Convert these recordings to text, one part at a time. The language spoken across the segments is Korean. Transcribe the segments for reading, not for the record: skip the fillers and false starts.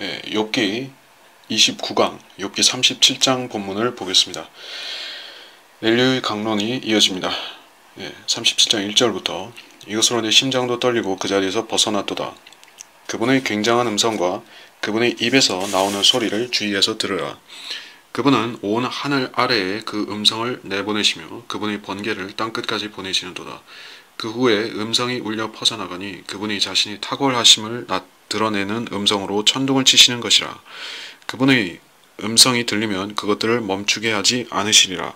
욥기 29강, 욥기 37장 본문을 보겠습니다. 렐류의 강론이 이어집니다. 37장 1절부터 이것으로 내 심장도 떨리고 그 자리에서 벗어났도다. 그분의 굉장한 음성과 그분의 입에서 나오는 소리를 주의해서 들으라. 그분은 온 하늘 아래에 그 음성을 내보내시며 그분의 번개를 땅끝까지 보내시는도다. 그 후에 음성이 울려 퍼져나가니 그분이 자신이 탁월하심을 드러내는 음성으로 천둥을 치시는 것이라. 그분의 음성이 들리면 그것들을 멈추게 하지 않으시리라.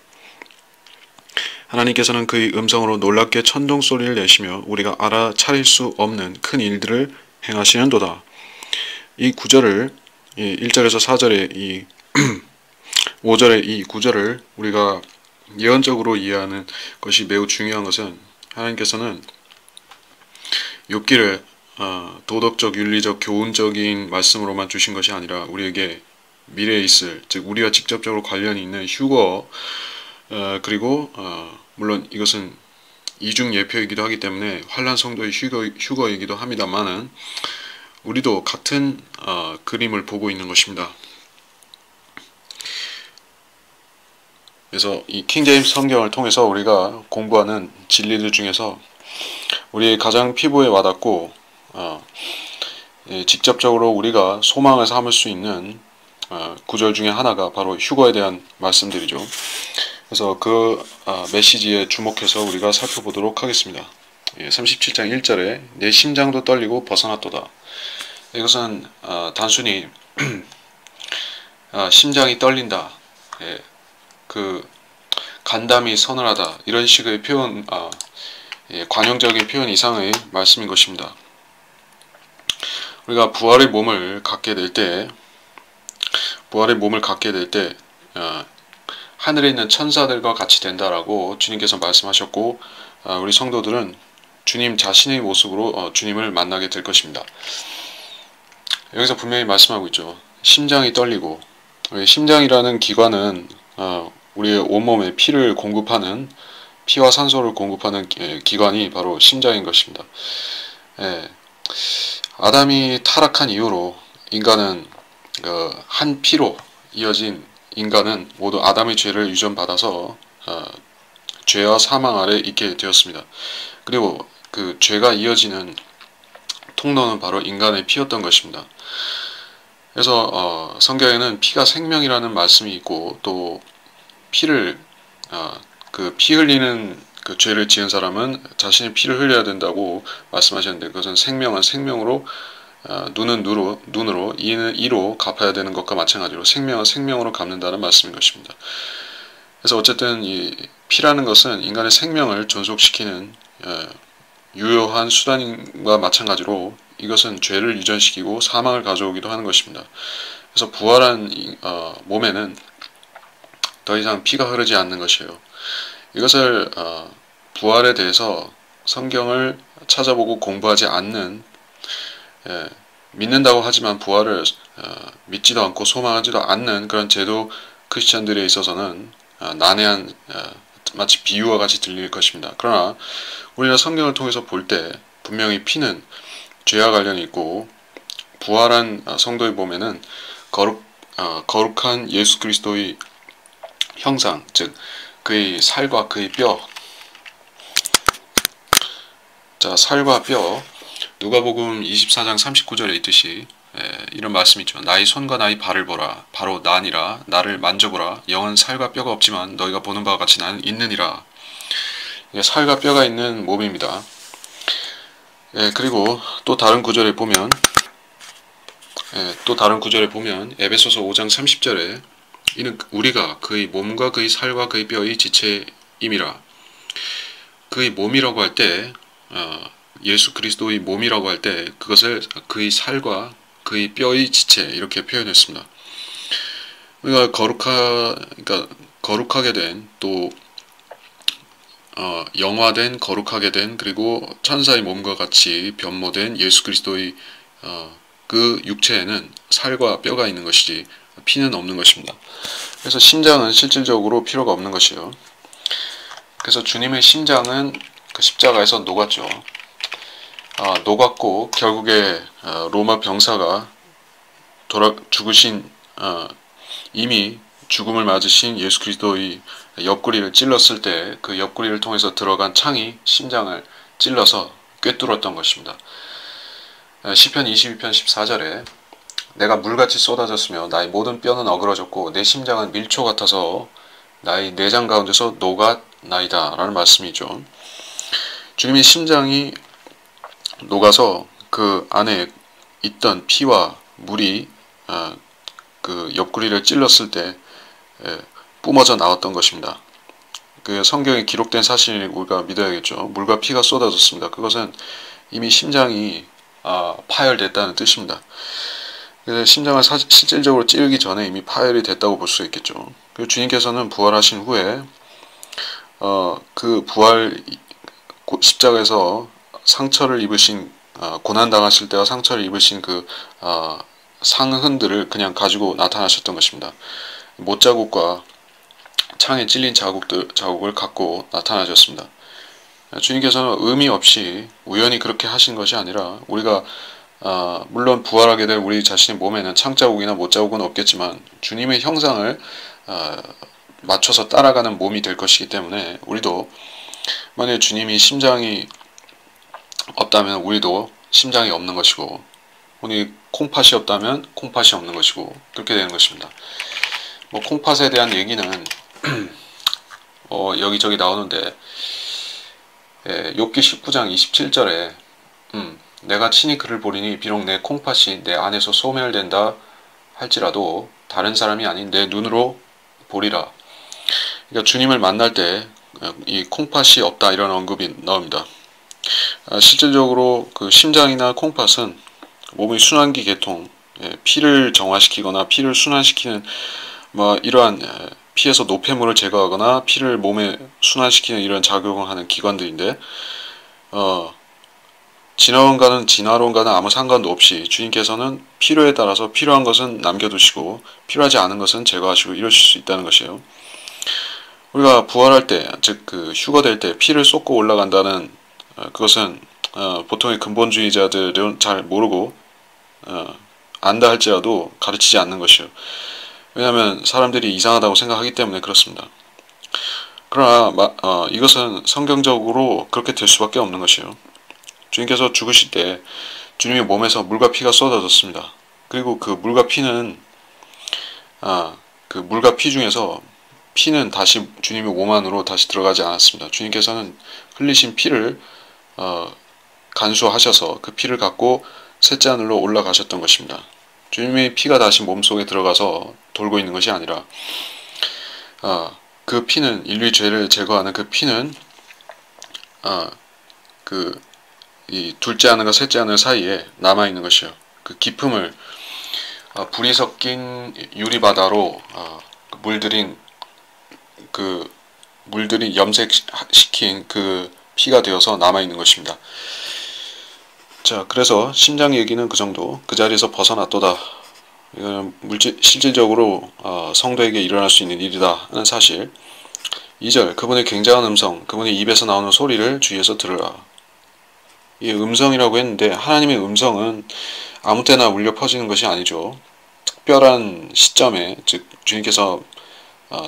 하나님께서는 그의 음성으로 놀랍게 천둥 소리를 내시며 우리가 알아차릴 수 없는 큰 일들을 행하시는도다. 이 구절을 1절에서 4절의 이 5절의 이 구절을 우리가 예언적으로 이해하는 것이 매우 중요한 것은 하나님께서는 욥기를 도덕적, 윤리적, 교훈적인 말씀으로만 주신 것이 아니라 우리에게 미래에 있을, 즉 우리와 직접적으로 관련이 있는 휴거, 그리고 물론 이것은 이중 예표이기도 하기 때문에 환난 성도의 휴거이기도 합니다만은 우리도 같은 그림을 보고 있는 것입니다. 그래서 이 킹제임스 성경을 통해서 우리가 공부하는 진리들 중에서 우리의 가장 피부에 와닿고 직접적으로 우리가 소망을 삼을 수 있는 구절 중에 하나가 바로 휴거에 대한 말씀들이죠. 그래서 그 메시지에 주목해서 우리가 살펴보도록 하겠습니다. 37장 1절에 내 심장도 떨리고 벗어났도다. 이것은 단순히 심장이 떨린다, 그 간담이 서늘하다 이런 식의 표현, 관용적인 표현 이상의 말씀인 것입니다. 우리가 부활의 몸을 갖게 될 때 하늘에 있는 천사들과 같이 된다라고 주님께서 말씀하셨고, 우리 성도들은 주님 자신의 모습으로 주님을 만나게 될 것입니다. 여기서 분명히 말씀하고 있죠. 심장이 떨리고, 심장이라는 기관은 우리의 온몸에 피를 공급하는, 피와 산소를 공급하는 기관이 바로 심장인 것입니다. 아담이 타락한 이후로 인간은 한 피로 이어진 인간은 모두 아담의 죄를 유전받아서 죄와 사망 아래 있게 되었습니다. 그리고 그 죄가 이어지는 통로는 바로 인간의 피였던 것입니다. 그래서 성경에는 피가 생명이라는 말씀이 있고, 또 피를 그 피 흘리는 그 죄를 지은 사람은 자신의 피를 흘려야 된다고 말씀하셨는데, 그것은 생명은 생명으로, 눈은 눈으로, 이는 이로 갚아야 되는 것과 마찬가지로 생명은 생명으로 갚는다는 말씀인 것입니다. 그래서 어쨌든 이 피라는 것은 인간의 생명을 존속시키는 유효한 수단과 마찬가지로 이것은 죄를 유전시키고 사망을 가져오기도 하는 것입니다. 그래서 부활한 몸에는 더 이상 피가 흐르지 않는 것이에요. 이것을 부활에 대해서 성경을 찾아보고 공부하지 않는, 믿는다고 하지만 부활을 믿지도 않고 소망하지도 않는 그런 제도 크리스천들에 있어서는 난해한, 마치 비유와 같이 들릴 것입니다. 그러나 우리가 성경을 통해서 볼 때 분명히 피는 죄와 관련이 있고, 부활한 성도의 몸에는 거룩한 예수 그리스도의 형상, 즉 그의 살과 그의 뼈, 살과 뼈, 누가복음 24장 39절에 있듯이 이런 말씀이 있죠. 나의 손과 나의 발을 보라. 바로 나니라. 나를 만져보라. 영은 살과 뼈가 없지만 너희가 보는 바와 같이 나는 있느니라. 살과 뼈가 있는 몸입니다. 그리고 또 다른 구절에 보면 에베소서 5장 30절에 이는 우리가 그의 몸과 그의 살과 그의 뼈의 지체임이라. 그의 몸이라고 할 때, 예수 그리스도의 몸이라고 할 때 그것을 그의 살과 그의 뼈의 지체 이렇게 표현했습니다. 우리가 거룩하게 된, 또 영화된, 거룩하게 된, 그리고 천사의 몸과 같이 변모된 예수 그리스도의 그 육체에는 살과 뼈가 있는 것이지 피는 없는 것입니다. 그래서 심장은 실질적으로 필요가 없는 것이에요. 그래서 주님의 심장은 그 십자가에서 녹았죠. 녹았고 결국에 로마 병사가 죽으신 이미 죽음을 맞으신 예수 그리스도의 옆구리를 찔렀을 때 그 옆구리를 통해서 들어간 창이 심장을 찔러서 꿰뚫었던 것입니다. 시편 22편 14절에 내가 물같이 쏟아졌으며 나의 모든 뼈는 어그러졌고 내 심장은 밀초 같아서 나의 내장 가운데서 녹았나이다 라는 말씀이죠. 주님의 심장이 녹아서 그 안에 있던 피와 물이 그 옆구리를 찔렀을 때 뿜어져 나왔던 것입니다. 그 성경에 기록된 사실을 우리가 믿어야겠죠. 물과 피가 쏟아졌습니다. 그것은 이미 심장이 파열됐다는 뜻입니다. 그래서 심장을 실질적으로 찌르기 전에 이미 파열이 됐다고 볼 수 있겠죠. 그리고 주님께서는 부활하신 후에 그 부활 십자가에서 상처를 입으신 고난 당하실 때와 상처를 입으신 그 상흔들을 그냥 가지고 나타나셨던 것입니다. 못자국과 창에 찔린 자국을 갖고 나타나셨습니다. 주님께서는 의미 없이 우연히 그렇게 하신 것이 아니라 우리가 물론 부활하게 될 우리 자신의 몸에는 창자국이나 못자국은 없겠지만 주님의 형상을 맞춰서 따라가는 몸이 될 것이기 때문에 우리도 만약에 주님이 심장이 없다면 우리도 심장이 없는 것이고 우리 콩팥이 없다면 콩팥이 없는 것이고 그렇게 되는 것입니다. 뭐 콩팥에 대한 얘기는 여기저기 나오는데 욥기 19장 27절에 내가 친히 그를 보리니 비록 내 콩팥이 내 안에서 소멸된다 할지라도 다른 사람이 아닌 내 눈으로 보리라. 그러니까 주님을 만날 때 이 콩팥이 없다 이런 언급이 나옵니다. 실질적으로 그 심장이나 콩팥은 몸의 순환기 계통, 피를 정화시키거나 피를 순환시키는 이러한 피에서 노폐물을 제거하거나 피를 몸에 순환시키는 이런 작용을 하는 기관들인데 진화론과는 아무 상관도 없이 주님께서는 필요에 따라서 필요한 것은 남겨두시고 필요하지 않은 것은 제거하시고 이러실 수 있다는 것이에요. 우리가 부활할 때, 즉 그 휴거될 때 피를 쏟고 올라간다는 그것은 보통의 근본주의자들은 잘 모르고 안다 할지라도 가르치지 않는 것이에요. 왜냐하면 사람들이 이상하다고 생각하기 때문에 그렇습니다. 그러나 이것은 성경적으로 그렇게 될 수밖에 없는 것이에요. 주님께서 죽으실 때 주님의 몸에서 물과 피가 쏟아졌습니다. 그리고 그 물과 피는 그 물과 피 중에서 피는 다시 주님의 몸 안으로 다시 들어가지 않았습니다. 주님께서는 흘리신 피를 간수하셔서 그 피를 갖고 셋째 하늘로 올라가셨던 것입니다. 주님의 피가 다시 몸속에 들어가서 돌고 있는 것이 아니라 그 피는 인류의 죄를 제거하는 그 피는 이 둘째 하늘과 셋째 하늘 사이에 남아 있는 것이요. 그 깊음을 불이 섞인 유리바다로 물들인 염색시킨 그 피가 되어서 남아 있는 것입니다. 자, 그래서 심장 얘기는 그 정도. 그 자리에서 벗어났도다. 이거는 실질적으로 성도에게 일어날 수 있는 일이다 하는 사실. 2절 그분의 굉장한 음성, 그분의 입에서 나오는 소리를 주위에서 들으라. 이 음성이라고 했는데 하나님의 음성은 아무 때나 울려 퍼지는 것이 아니죠. 특별한 시점에, 즉 주님께서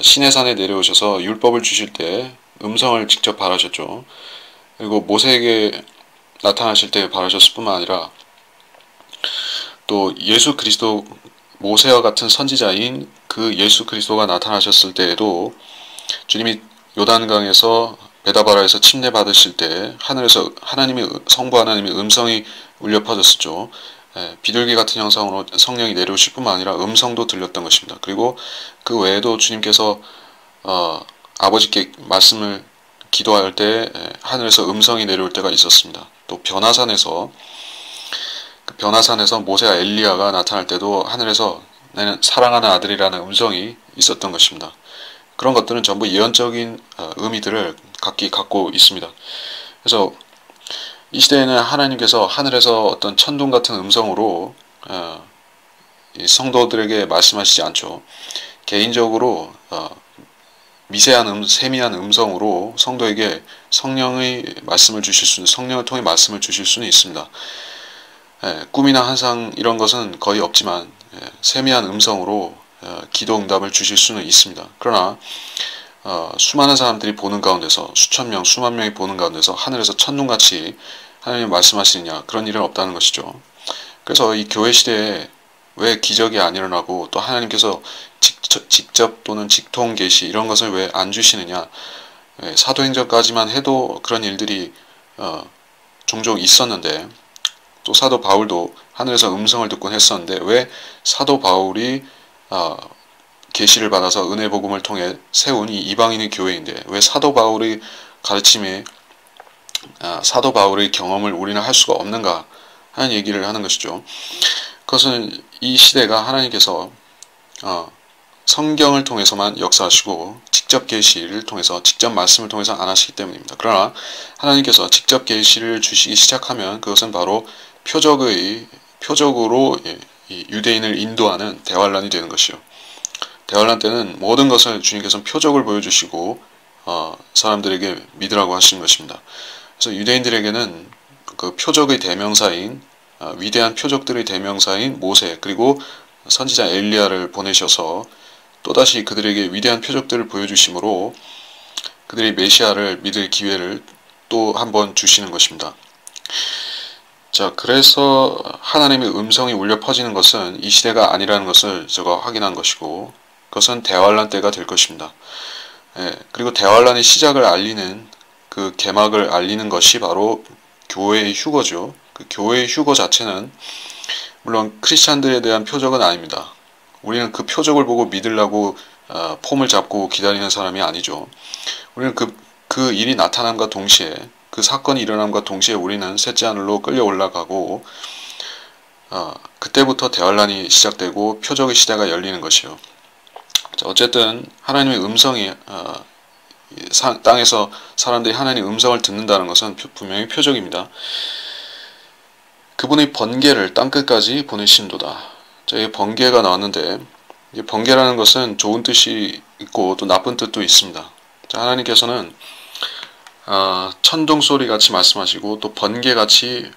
시내산에 내려오셔서 율법을 주실 때 음성을 직접 발하셨죠. 그리고 모세에게 나타나실 때 발하셨을 뿐만 아니라 또 예수 그리스도, 모세와 같은 선지자인 그 예수 그리스도가 나타나셨을 때에도 주님이 요단강에서 베다바라에서 침례 받으실 때 하늘에서 성부 하나님의 음성이 울려 퍼졌었죠. 비둘기 같은 형상으로 성령이 내려오실 뿐만 아니라 음성도 들렸던 것입니다. 그리고 그 외에도 주님께서 아버지께 말씀을 기도할 때 하늘에서 음성이 내려올 때가 있었습니다. 또 변화산에서 모세와 엘리야가 나타날 때도 하늘에서 나는 사랑하는 아들이라는 음성이 있었던 것입니다. 그런 것들은 전부 예언적인 의미들을 각기 갖고 있습니다. 그래서 이 시대에는 하나님께서 하늘에서 어떤 천둥 같은 음성으로 성도들에게 말씀하시지 않죠. 개인적으로 세미한 음성으로 성도에게 성령을 통해 말씀을 주실 수는 있습니다. 꿈이나 환상 이런 것은 거의 없지만 세미한 음성으로 기도 응답을 주실 수는 있습니다. 그러나 수많은 사람들이 보는 가운데서 수천 명, 수만 명이 보는 가운데서 하늘에서 첫눈같이 하나님 말씀하시느냐, 그런 일은 없다는 것이죠. 그래서 이 교회 시대에 왜 기적이 안 일어나고 또 하나님께서 직접 또는 직통 계시 이런 것을 왜 안 주시느냐. 사도행전까지만 해도 그런 일들이 종종 있었는데, 또 사도 바울도 하늘에서 음성을 듣곤 했었는데 왜 사도 바울이 계시를 받아서 은혜 복음을 통해 세운 이 이방인의 교회인데 왜 사도 바울의 가르침에 사도 바울의 경험을 우리는 할 수가 없는가 하는 얘기를 하는 것이죠. 그것은 이 시대가 하나님께서 성경을 통해서만 역사하시고 직접 계시를 통해서, 직접 말씀을 통해서 안 하시기 때문입니다. 그러나 하나님께서 직접 계시를 주시기 시작하면 그것은 바로 표적으로 유대인을 인도하는 대환란이 되는 것이요. 대환란 때는 모든 것을 주님께서는 표적을 보여주시고 사람들에게 믿으라고 하시는 것입니다. 그래서 유대인들에게는 그 표적의 대명사인 위대한 표적들의 대명사인 모세, 그리고 선지자 엘리야를 보내셔서 또다시 그들에게 위대한 표적들을 보여주심으로 그들이 메시아를 믿을 기회를 또 한번 주시는 것입니다. 자, 그래서 하나님의 음성이 울려 퍼지는 것은 이 시대가 아니라는 것을 제가 확인한 것이고, 그것은 대환란 때가 될 것입니다. 그리고 대환란의 시작을 알리는, 그 개막을 알리는 것이 바로 교회의 휴거죠. 그 교회의 휴거 자체는 물론 크리스찬들에 대한 표적은 아닙니다. 우리는 그 표적을 보고 믿으려고 폼을 잡고 기다리는 사람이 아니죠. 우리는 그 일이 나타남과 동시에, 그 사건이 일어남과 동시에 우리는 셋째 하늘로 끌려 올라가고 그때부터 대환란이 시작되고 표적의 시대가 열리는 것이요. 어쨌든 하나님의 음성이 땅에서 사람들이 하나님의 음성을 듣는다는 것은 분명히 표적입니다. 그분의 번개를 땅끝까지 보내신도다. 이 번개가 나왔는데, 이 번개라는 것은 좋은 뜻이 있고 또 나쁜 뜻도 있습니다. 하나님께서는 천둥 소리 같이 말씀하시고 또 번개 같이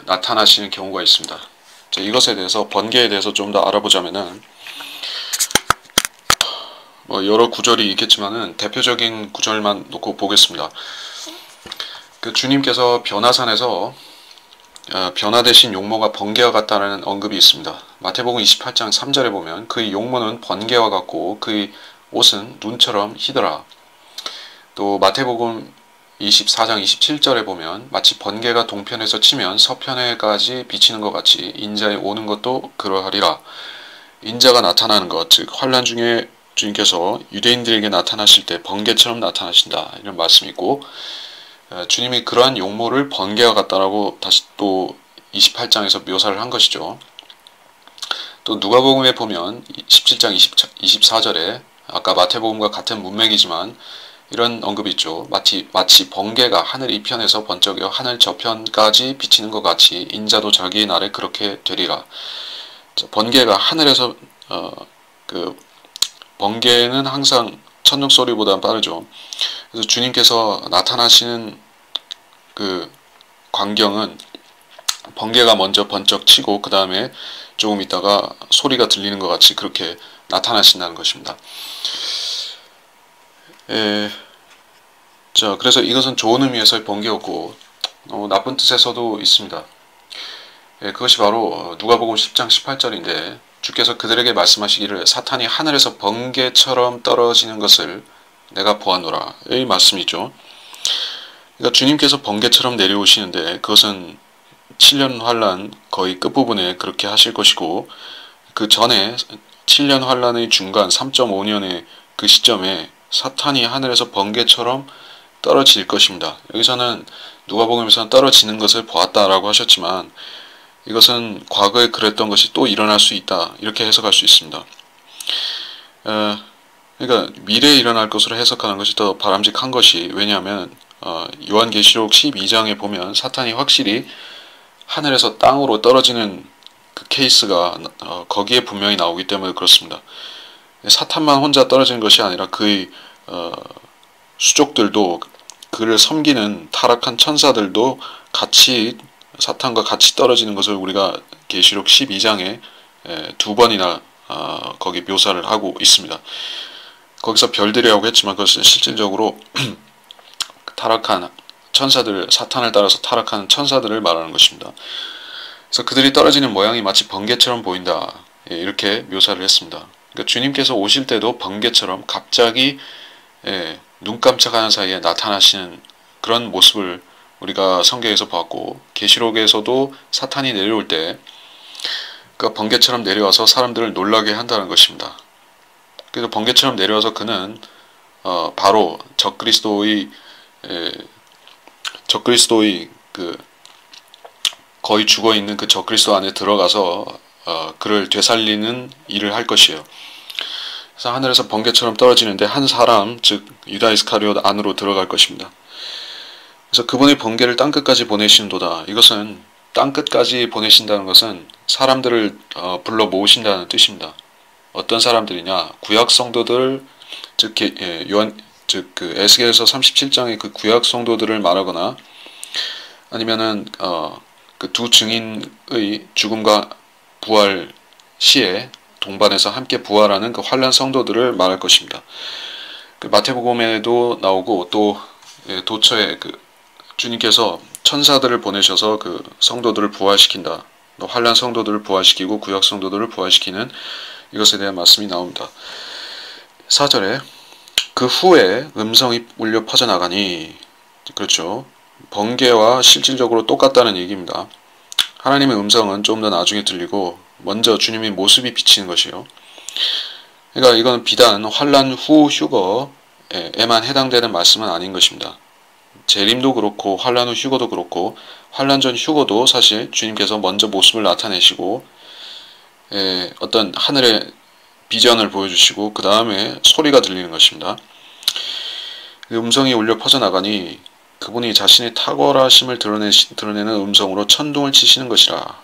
나타나시는 경우가 있습니다. 이것에 대해서, 번개에 대해서 좀 더 알아보자면은 여러 구절이 있겠지만은 대표적인 구절만 놓고 보겠습니다. 그 주님께서 변화산에서 변화되신 용모가 번개와 같다는 언급이 있습니다. 마태복음 28장 3절에 보면 그의 용모는 번개와 같고 그의 옷은 눈처럼 희더라. 또 마태복음 24장 27절에 보면 마치 번개가 동편에서 치면 서편에까지 비치는 것 같이 인자의 오는 것도 그러하리라. 인자가 나타나는 것, 즉 환난 중에 주님께서 유대인들에게 나타나실 때 번개처럼 나타나신다, 이런 말씀이 있고, 주님이 그러한 용모를 번개와 같다라고 다시 또 28장에서 묘사를 한 것이죠. 또 누가복음에 보면 17장 24절에 아까 마태복음과 같은 문맥이지만 이런 언급이 있죠. 마치 번개가 하늘 이편에서 번쩍여 하늘 저편까지 비치는 것 같이 인자도 자기의 날에 그렇게 되리라. 번개가 하늘에서 번개는 항상 천둥 소리보다 빠르죠. 그래서 주님께서 나타나시는 그 광경은 번개가 먼저 번쩍 치고 그 다음에 조금 있다가 소리가 들리는 것 같이 그렇게 나타나신다는 것입니다. 자, 그래서 이것은 좋은 의미에서의 번개였고 나쁜 뜻에서도 있습니다. 그것이 바로 누가복음 10장 18절인데 주께서 그들에게 말씀하시기를 사탄이 하늘에서 번개처럼 떨어지는 것을 내가 보았노라, 이 말씀이죠. 그러니까 주님께서 번개처럼 내려오시는데 그것은 7년 환란 거의 끝부분에 그렇게 하실 것이고, 그 전에 7년 환란의 중간 3.5년의 그 시점에 사탄이 하늘에서 번개처럼 떨어질 것입니다. 여기서는 누가복음에서는 떨어지는 것을 보았다라고 하셨지만 이것은 과거에 그랬던 것이 또 일어날 수 있다, 이렇게 해석할 수 있습니다. 그러니까 미래에 일어날 것으로 해석하는 것이 더 바람직한 것이, 왜냐하면 요한계시록 12장에 보면 사탄이 확실히 하늘에서 땅으로 떨어지는 그 케이스가 거기에 분명히 나오기 때문에 그렇습니다. 사탄만 혼자 떨어지는 것이 아니라 그의 수족들도, 그를 섬기는 타락한 천사들도 같이 사탄과 같이 떨어지는 것을 우리가 계시록 12장에 두 번이나 거기 묘사를 하고 있습니다. 거기서 별들이라고 했지만 그것은 실질적으로 타락한 천사들, 사탄을 따라서 타락하는 천사들을 말하는 것입니다. 그래서 그들이 떨어지는 모양이 마치 번개처럼 보인다. 이렇게 묘사를 했습니다. 그러니까 주님께서 오실 때도 번개처럼 갑자기 눈 깜짝하는 사이에 나타나시는 그런 모습을 우리가 성경에서 봤고, 계시록에서도 사탄이 내려올 때 그 번개처럼 내려와서 사람들을 놀라게 한다는 것입니다. 그래서 번개처럼 내려와서 그는 바로 적그리스도의 그 거의 죽어 있는 그 적그리스도 안에 들어가서 그를 되살리는 일을 할 것이에요. 그래서 하늘에서 번개처럼 떨어지는데 한 사람, 즉 유다 이스카리옷 안으로 들어갈 것입니다. 그래서 그분의 번개를 땅끝까지 보내시는도다. 이것은 땅끝까지 보내신다는 것은 사람들을 불러 모으신다는 뜻입니다. 어떤 사람들이냐? 구약 성도들, 즉 그 에스겔서 37장의 그 구약 성도들을 말하거나 아니면은 그 두 증인의 죽음과 부활 시에 동반해서 함께 부활하는 그 환난 성도들을 말할 것입니다. 그 마태복음에도 나오고 또 도처에 그 주님께서 천사들을 보내셔서 그 성도들을 부활시킨다. 환난 성도들을 부활시키고 구약 성도들을 부활시키는 이것에 대한 말씀이 나옵니다. 4절에 그 후에 음성이 울려 퍼져나가니, 그렇죠. 번개와 실질적으로 똑같다는 얘기입니다. 하나님의 음성은 좀 더 나중에 들리고 먼저 주님의 모습이 비치는 것이요. 그러니까 이건 비단 환난 후 휴거에만 해당되는 말씀은 아닌 것입니다. 재림도 그렇고 환난 후 휴거도 그렇고 환난 전 휴거도 사실 주님께서 먼저 모습을 나타내시고 어떤 하늘의 비전을 보여주시고 그 다음에 소리가 들리는 것입니다. 음성이 울려 퍼져나가니 그분이 자신의 탁월하심을 드러내는 음성으로 천둥을 치시는 것이라.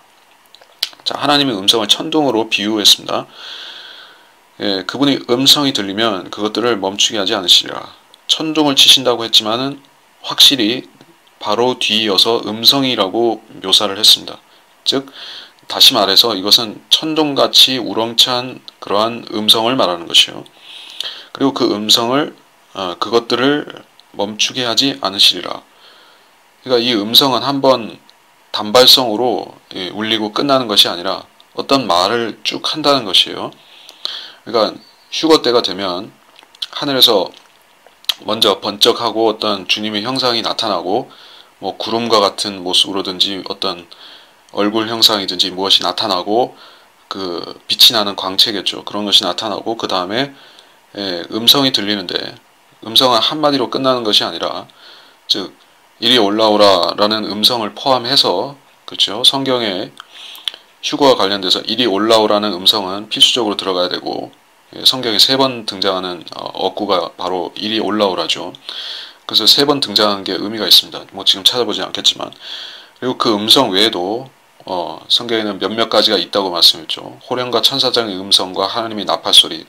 자, 하나님의 음성을 천둥으로 비유했습니다. 그분의 음성이 들리면 그것들을 멈추게 하지 않으시리라. 천둥을 치신다고 했지만은 확실히 바로 뒤이어서 음성이라고 묘사를 했습니다. 즉 다시 말해서 이것은 천둥같이 우렁찬 그러한 음성을 말하는 것이요. 그리고 그 음성을 그것들을 멈추게 하지 않으시리라. 그러니까 이 음성은 한번 단발성으로 울리고 끝나는 것이 아니라 어떤 말을 쭉 한다는 것이에요. 그러니까 휴거 때가 되면 하늘에서 먼저 번쩍하고 어떤 주님의 형상이 나타나고 뭐 구름과 같은 모습으로든지 어떤 얼굴 형상이든지 무엇이 나타나고 그 빛이 나는 광채겠죠. 그런 것이 나타나고 그 다음에 음성이 들리는데 음성은 한마디로 끝나는 것이 아니라 즉 이리 올라오라 라는 음성을 포함해서 그렇죠. 성경에 휴거와 관련돼서 이리 올라오라는 음성은 필수적으로 들어가야 되고 성경에 3번 등장하는 어구가 바로 이리 올라오라죠. 그래서 3번 등장한 게 의미가 있습니다. 뭐 지금 찾아보지 않겠지만 그리고 그 음성 외에도 성경에는 몇몇 가지가 있다고 말씀했죠. 호령과 천사장의 음성과 하나님의 나팔소리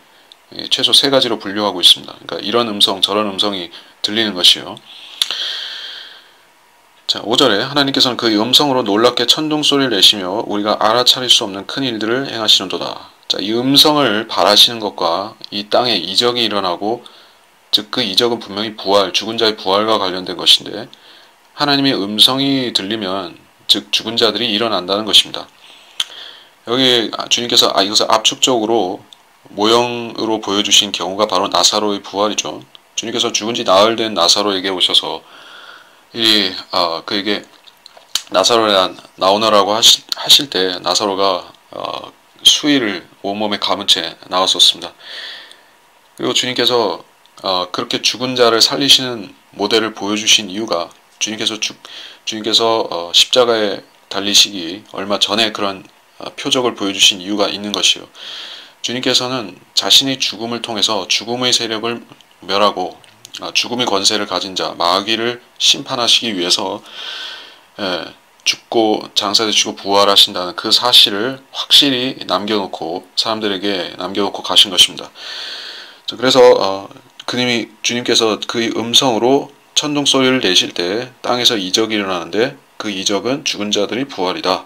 최소 3가지로 분류하고 있습니다. 그러니까 이런 음성 저런 음성이 들리는 것이요. 자, 5절에 하나님께서는 그 음성으로 놀랍게 천둥소리를 내시며 우리가 알아차릴 수 없는 큰 일들을 행하시는도다. 자, 이 음성을 바라시는 것과 이 땅에 이적이 일어나고 즉 그 이적은 분명히 부활, 죽은 자의 부활과 관련된 것인데 하나님의 음성이 들리면 즉 죽은 자들이 일어난다는 것입니다. 여기 주님께서 이것을 압축적으로 모형으로 보여주신 경우가 바로 나사로의 부활이죠. 주님께서 죽은 지 나흘 된 나사로에게 오셔서 그에게 나사로야 나오너라고 하실 때 나사로가 수의를 온몸에 감은 채 나왔었습니다. 그리고 주님께서 그렇게 죽은 자를 살리시는 모델을 보여주신 이유가 주님께서 십자가에 달리시기 얼마 전에 그런 표적을 보여주신 이유가 있는 것이요. 주님께서는 자신의 죽음을 통해서 죽음의 세력을 멸하고 죽음의 권세를 가진 자 마귀를 심판하시기 위해서 죽고 장사되시고 부활하신다는 그 사실을 확실히 남겨놓고 사람들에게 남겨놓고 가신 것입니다. 그래서 주님께서 그의 음성으로 천둥 소리를 내실 때 땅에서 이적이 일어나는데 그 이적은 죽은 자들이 부활이다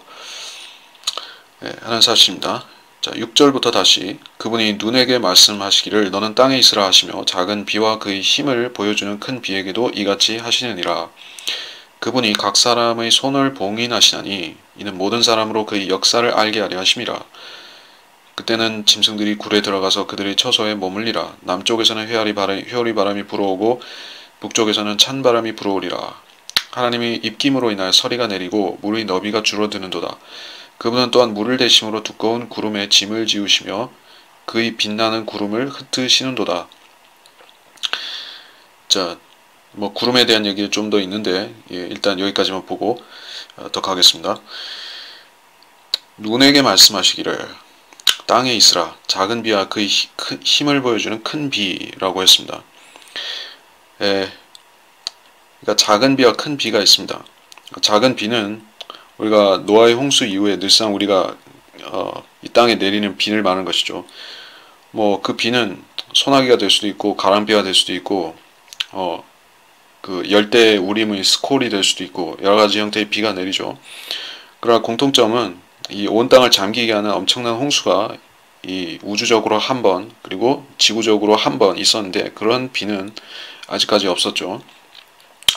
하는 사실입니다. 자, 6절부터 다시 그분이 눈에게 말씀하시기를 너는 땅에 있으라 하시며 작은 비와 그의 힘을 보여주는 큰 비에게도 이같이 하시느니라. 그분이 각 사람의 손을 봉인하시나니 이는 모든 사람으로 그의 역사를 알게 하려 하심이라. 그때는 짐승들이 굴에 들어가서 그들의 처소에 머물리라. 남쪽에서는 회오리 바람이 불어오고 북쪽에서는 찬 바람이 불어오리라. 하나님이 입김으로 인하여 서리가 내리고 물의 너비가 줄어드는도다. 그분은 또한 물을 대심으로 두꺼운 구름에 짐을 지우시며 그의 빛나는 구름을 흩으시는도다. 자, 뭐 구름에 대한 얘기 좀 더 있는데 일단 여기까지만 보고 더 가겠습니다. 눈에게 말씀하시기를 땅에 있으라. 작은 비와 그의 힘을 보여주는 큰 비라고 했습니다. 그러니까 작은 비와 큰 비가 있습니다. 작은 비는 우리가 노아의 홍수 이후에 늘상 우리가 이 땅에 내리는 비를 말하는 것이죠. 뭐 그 비는 소나기가 될 수도 있고 가랑비가 될 수도 있고 그 열대 우림의 스콜이 될 수도 있고 여러 가지 형태의 비가 내리죠. 그러나 공통점은 이 온 땅을 잠기게 하는 엄청난 홍수가 이 우주적으로 한 번 그리고 지구적으로 한 번 있었는데 그런 비는 아직까지 없었죠.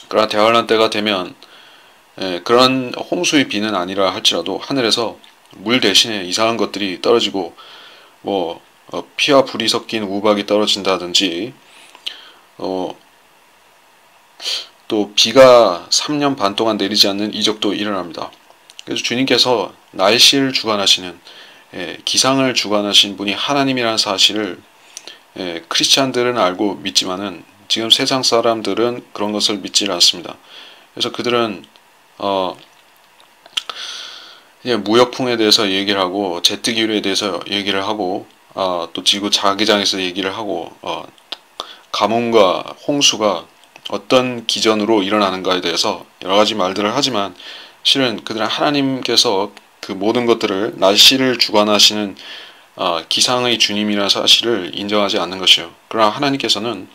그러나 대환란 때가 되면 그런 홍수의 비는 아니라 할지라도 하늘에서 물 대신에 이상한 것들이 떨어지고 뭐 피와 불이 섞인 우박이 떨어진다든지 또 비가 3년 반 동안 내리지 않는 이적도 일어납니다. 그래서 주님께서 날씨를 주관하시는 기상을 주관하신 분이 하나님이라는 사실을 크리스찬들은 알고 믿지만은 지금 세상 사람들은 그런 것을 믿지 않습니다. 그래서 그들은 무역풍에 대해서 얘기를 하고 제트기류에 대해서 얘기를 하고 또 지구 자기장에서 얘기를 하고 가뭄과 홍수가 어떤 기전으로 일어나는가에 대해서 여러 가지 말들을 하지만 실은 그들은 하나님께서 그 모든 것들을 날씨를 주관하시는 기상의 주님이라는 사실을 인정하지 않는 것이요. 그러나 하나님께서는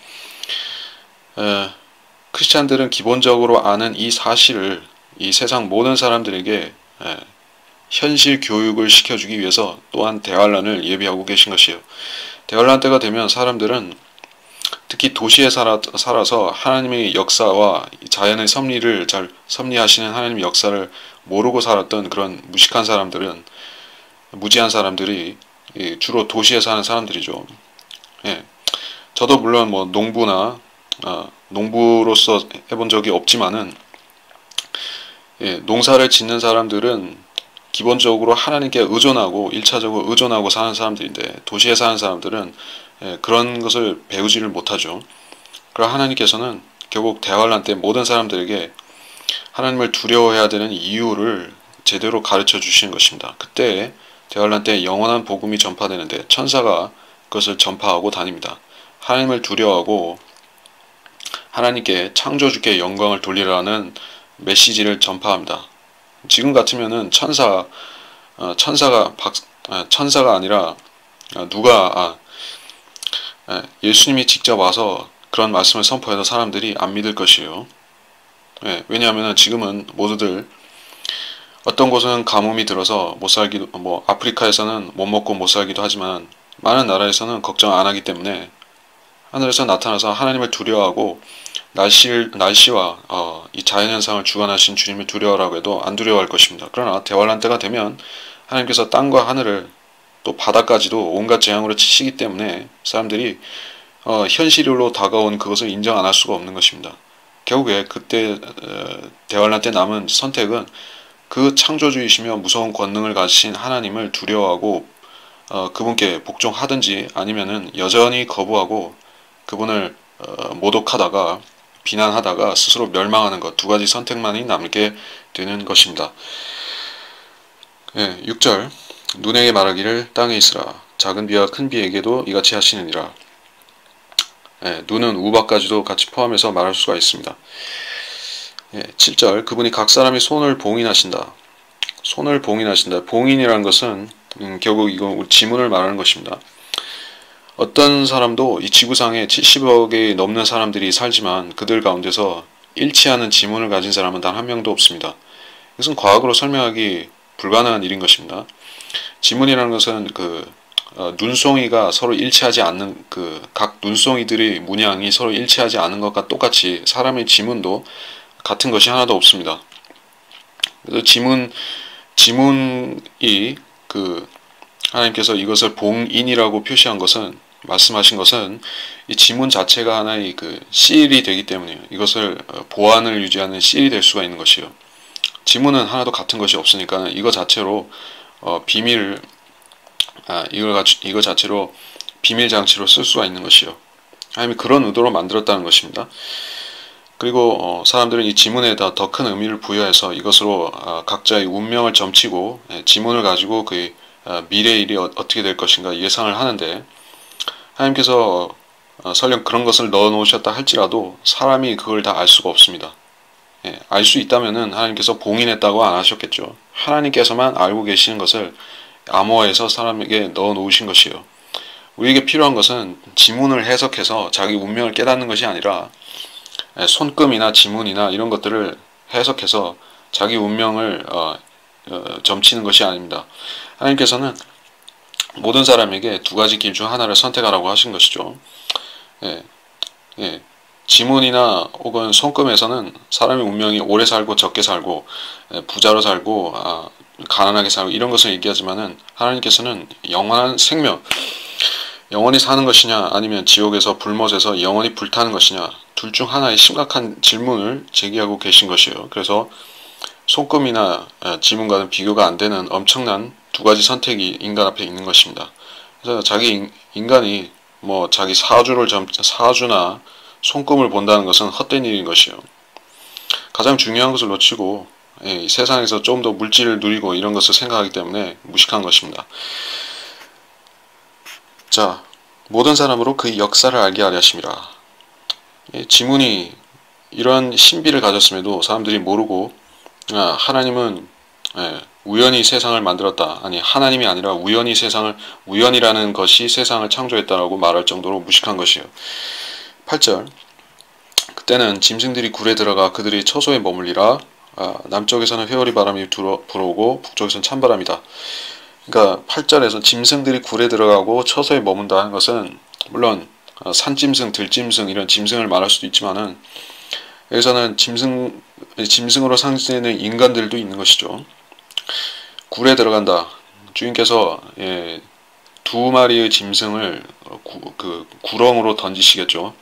크리스찬들은 기본적으로 아는 이 사실을 이 세상 모든 사람들에게 현실 교육을 시켜주기 위해서 또한 대환란을 예비하고 계신 것이에요. 대환란 때가 되면 사람들은 특히 도시에 살아서 하나님의 역사와 자연의 섭리를 잘 섭리하시는 하나님의 역사를 모르고 살았던 그런 무식한 사람들은 무지한 사람들이 주로 도시에 사는 사람들이죠. 저도 물론 뭐 농부로서 해본 적이 없지만은 농사를 짓는 사람들은 기본적으로 하나님께 의존하고 1차적으로 의존하고 사는 사람들인데 도시에 사는 사람들은 그런 것을 배우지를 못하죠. 그러나 하나님께서는 결국 대환란 때 모든 사람들에게 하나님을 두려워해야 되는 이유를 제대로 가르쳐 주시는 것입니다. 그때 대환란 때 영원한 복음이 전파되는데 천사가 그것을 전파하고 다닙니다. 하나님을 두려워하고 하나님께 창조주께 영광을 돌리라는 메시지를 전파합니다. 지금 같으면은 천사가 아니라 예수님이 직접 와서 그런 말씀을 선포해도 사람들이 안 믿을 것이에요. 왜냐하면 지금은 모두들 어떤 곳은 가뭄이 들어서 못 살기도, 뭐 아프리카에서는 못 먹고 못 살기도 하지만 많은 나라에서는 걱정 안 하기 때문에 하늘에서 나타나서 하나님을 두려워하고 날씨와 이 자연현상을 주관하신 주님을 두려워라고 해도 안 두려워할 것입니다. 그러나 대환란 때가 되면 하나님께서 땅과 하늘을 또 바다까지도 온갖 재앙으로 치시기 때문에 사람들이 현실로 다가온 그것을 인정 안 할 수가 없는 것입니다. 결국에 그때 대환란 때 남은 선택은 그 창조주이시며 무서운 권능을 가지신 하나님을 두려워하고 그분께 복종하든지 아니면은 여전히 거부하고 그분을 모독하다가 비난하다가 스스로 멸망하는 것, 두 가지 선택만이 남게 되는 것입니다. 6절 눈에게 말하기를 땅에 있으라. 작은 비와 큰 비에게도 이같이 하시느니라. 눈은 우박까지도 같이 포함해서 말할 수가 있습니다. 7절 그분이 각 사람의 손을 봉인하신다. 손을 봉인하신다. 봉인이라는 것은 결국 이거 지문을 말하는 것입니다. 어떤 사람도 이 지구상에 70억이 넘는 사람들이 살지만 그들 가운데서 일치하는 지문을 가진 사람은 단 한 명도 없습니다. 이것은 과학으로 설명하기 불가능한 일인 것입니다. 지문이라는 것은 눈송이가 서로 일치하지 않는 각 눈송이들의 문양이 서로 일치하지 않은 것과 똑같이 사람의 지문도 같은 것이 하나도 없습니다. 그래서 지문이 하나님께서 이것을 봉인이라고 표시한 것은, 말씀하신 것은 이 지문 자체가 하나의 실이 되기 때문이에요. 이것을 보안을 유지하는 실이 될 수가 있는 것이요. 지문은 하나도 같은 것이 없으니까 이거 자체로 비밀, 이거 자체로 비밀 장치로 쓸 수가 있는 것이요. 하나님이 그런 의도로 만들었다는 것입니다. 그리고 사람들은 이 지문에다 더 큰 의미를 부여해서 이것으로 각자의 운명을 점치고 지문을 가지고 미래의 일이 어떻게 될 것인가 예상을 하는데, 하나님께서 설령 그런 것을 넣어 놓으셨다 할지라도 사람이 그걸 다 알 수가 없습니다. 알 수 있다면은 하나님께서 봉인했다고 안 하셨겠죠. 하나님께서만 알고 계시는 것을 암호화해서 사람에게 넣어 놓으신 것이요. 우리에게 필요한 것은 지문을 해석해서 자기 운명을 깨닫는 것이 아니라 손금이나 지문이나 이런 것들을 해석해서 자기 운명을 점치는 것이 아닙니다. 하나님께서는 모든 사람에게 두 가지 길 중 하나를 선택하라고 하신 것이죠. 지문이나 혹은 손금에서는 사람의 운명이 오래 살고 적게 살고 부자로 살고 가난하게 살고 이런 것을 얘기하지만은, 하나님께서는 영원한 생명, 영원히 사는 것이냐 아니면 지옥에서 불못에서 영원히 불타는 것이냐, 둘 중 하나의 심각한 질문을 제기하고 계신 것이에요. 그래서 손금이나 지문과는 비교가 안 되는 엄청난 두 가지 선택이 인간 앞에 있는 것입니다. 그래서 인간이 자기 사주나 손금을 본다는 것은 헛된 일인 것이요. 가장 중요한 것을 놓치고 세상에서 좀 더 물질을 누리고 이런 것을 생각하기 때문에 무식한 것입니다. 자, 모든 사람으로 그 역사를 알게 하려 하심이라. 지문이 이런 신비를 가졌음에도 사람들이 모르고 하나님은 우연히 세상을 만들었다, 아니 하나님이 아니라 우연이라는 것이 세상을 창조했다라고 말할 정도로 무식한 것이에요. 8절, 그때는 짐승들이 굴에 들어가 그들이 처소에 머물리라. 남쪽에서는 회오리 바람이 불어오고 북쪽에서는 찬바람이다. 그러니까 8절에서 짐승들이 굴에 들어가고 처소에 머문다 하는 것은 물론 산짐승, 들짐승 이런 짐승을 말할 수도 있지만은, 여기서는 짐승으로 상징되는 인간들도 있는 것이죠. 굴에 들어간다. 주인께서 두 마리의 짐승을 구렁으로 던지시겠죠.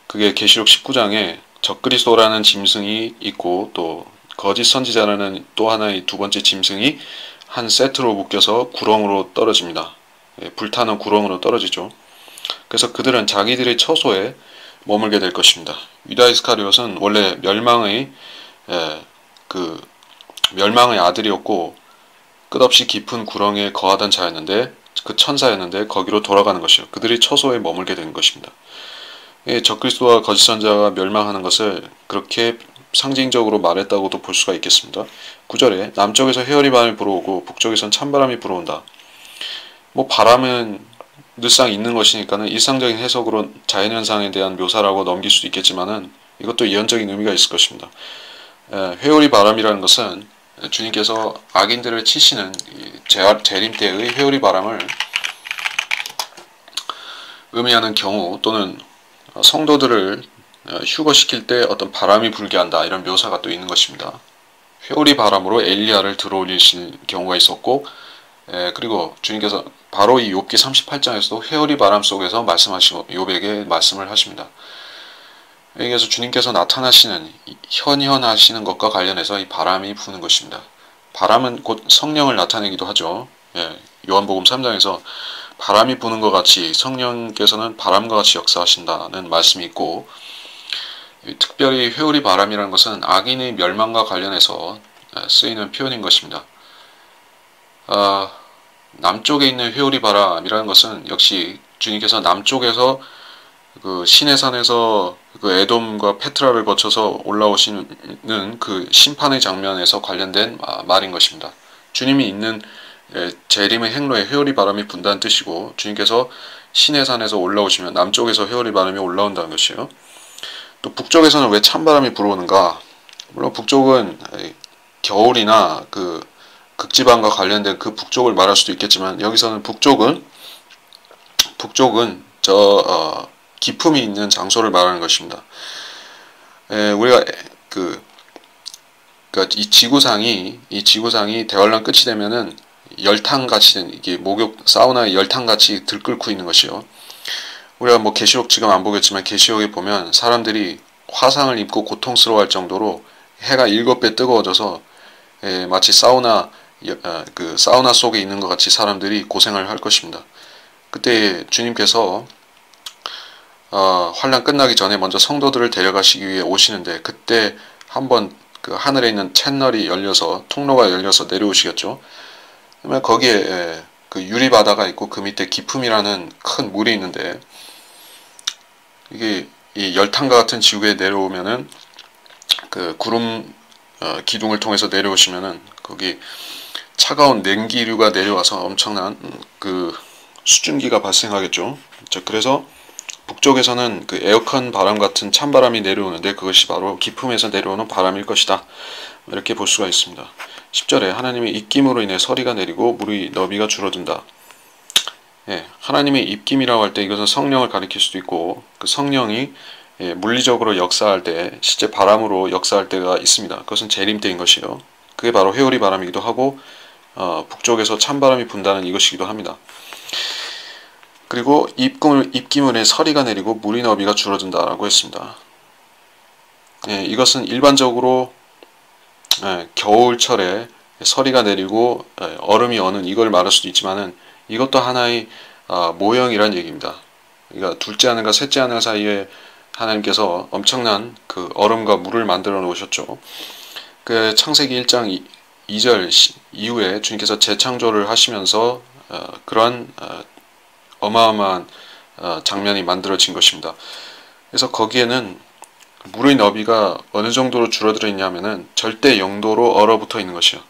그게 계시록 19장에 적그리스도라는 짐승이 있고 또 거짓 선지자라는 또 하나의 두 번째 짐승이 한 세트로 묶여서 구렁으로 떨어집니다. 불타는 구렁으로 떨어지죠. 그래서 그들은 자기들의 처소에 머물게 될 것입니다. 유다 이스카리옷은 원래 멸망의 아들이었고 끝없이 깊은 구렁에 거하던 자였는데, 그 천사였는데 거기로 돌아가는 것이요. 그들이 처소에 머물게 된 것입니다. 적그리스도와 거짓 선지자가 멸망하는 것을 그렇게 상징적으로 말했다고도 볼 수가 있겠습니다. 9절에 남쪽에서 회오리 바람이 불어오고 북쪽에선 찬바람이 불어온다. 바람은 늘상 있는 것이니까는 일상적인 해석으로 자연현상에 대한 묘사라고 넘길 수도 있겠지만은 이것도 예언적인 의미가 있을 것입니다. 회오리 바람이라는 것은 주님께서 악인들을 치시는 재림 때의 회오리 바람을 의미하는 경우, 또는 성도들을 휴거시킬 때 어떤 바람이 불게 한다, 이런 묘사가 또 있는 것입니다. 회오리 바람으로 엘리야를 들어올리실 경우가 있었고, 그리고 주님께서 바로 이 욥기 38장에서도 회오리 바람 속에서 말씀하시고 욥에게 말씀을 하십니다. 여기에서 주님께서 나타나시는, 현현하시는 것과 관련해서 이 바람이 부는 것입니다. 바람은 곧 성령을 나타내기도 하죠. 요한복음 3장에서 바람이 부는 것 같이 성령께서는 바람과 같이 역사하신다는 말씀이 있고, 특별히 회오리 바람이라는 것은 악인의 멸망과 관련해서 쓰이는 표현인 것입니다. 남쪽에 있는 회오리 바람이라는 것은 역시 주님께서 남쪽에서 시내산에서 에돔과 페트라를 거쳐서 올라오시는 그 심판의 장면에서 관련된 말인 것입니다. 주님이 있는 재림의 행로에 회오리 바람이 분다는 뜻이고, 주님께서 시내산에서 올라오시면 남쪽에서 회오리 바람이 올라온다는 것이에요. 또 북쪽에서는 왜 찬바람이 불어오는가? 물론 북쪽은 겨울이나 극지방과 관련된 그 북쪽을 말할 수도 있겠지만 여기서는 북쪽은 기품이 있는 장소를 말하는 것입니다. 우리가 그러니까 이 지구상이 대환란 끝이 되면은 열탕같이 된 이게 목욕 사우나의 열탕같이 들끓고 있는 것이요. 우리가 뭐 계시록 지금 안 보겠지만 계시록에 보면 사람들이 화상을 입고 고통스러워할 정도로 해가 7배 뜨거워져서 마치 사우나 속에 있는 것 같이 사람들이 고생을 할 것입니다. 그때 주님께서 환란 끝나기 전에 먼저 성도들을 데려가시기 위해 오시는데 그때 한번 그 하늘에 있는 채널이 열려서 통로가 열려서 내려오시겠죠. 그러면 거기에 그 유리 바다가 있고 그 밑에 기품이라는 큰 물이 있는데 이게 이 열탕과 같은 지구에 내려오면은 그 구름 기둥을 통해서 내려오시면은 거기 차가운 냉기류가 내려와서 엄청난 그 수증기가 발생하겠죠. 그래서 북쪽에서는 그 에어컨 바람 같은 찬바람이 내려오는데 그것이 바로 기품에서 내려오는 바람일 것이다. 이렇게 볼 수가 있습니다. 10절에 하나님의 입김으로 인해 서리가 내리고 물의 너비가 줄어든다. 하나님의 입김이라고 할 때 이것은 성령을 가리킬 수도 있고 그 성령이 물리적으로 역사할 때 실제 바람으로 역사할 때가 있습니다. 그것은 재림 때인 것이요. 그게 바로 회오리 바람이기도 하고 북쪽에서 찬바람이 분다는 이것이기도 합니다. 그리고 입김을에 서리가 내리고 물의 너비가 줄어든다라고 했습니다. 이것은 일반적으로 겨울철에 서리가 내리고 얼음이 어는 이걸 말할 수도 있지만은 이것도 하나의 모형이란 얘기입니다. 그러니까 둘째 하늘과 셋째 하늘 사이에 하나님께서 엄청난 그 얼음과 물을 만들어 놓으셨죠. 그 창세기 1장 2절 이후에 주님께서 재창조를 하시면서 그러한 어마어마한 장면이 만들어진 것입니다. 그래서 거기에는 물의 너비가 어느 정도로 줄어들어 있냐면은 절대 0도로 얼어붙어 있는 것이요.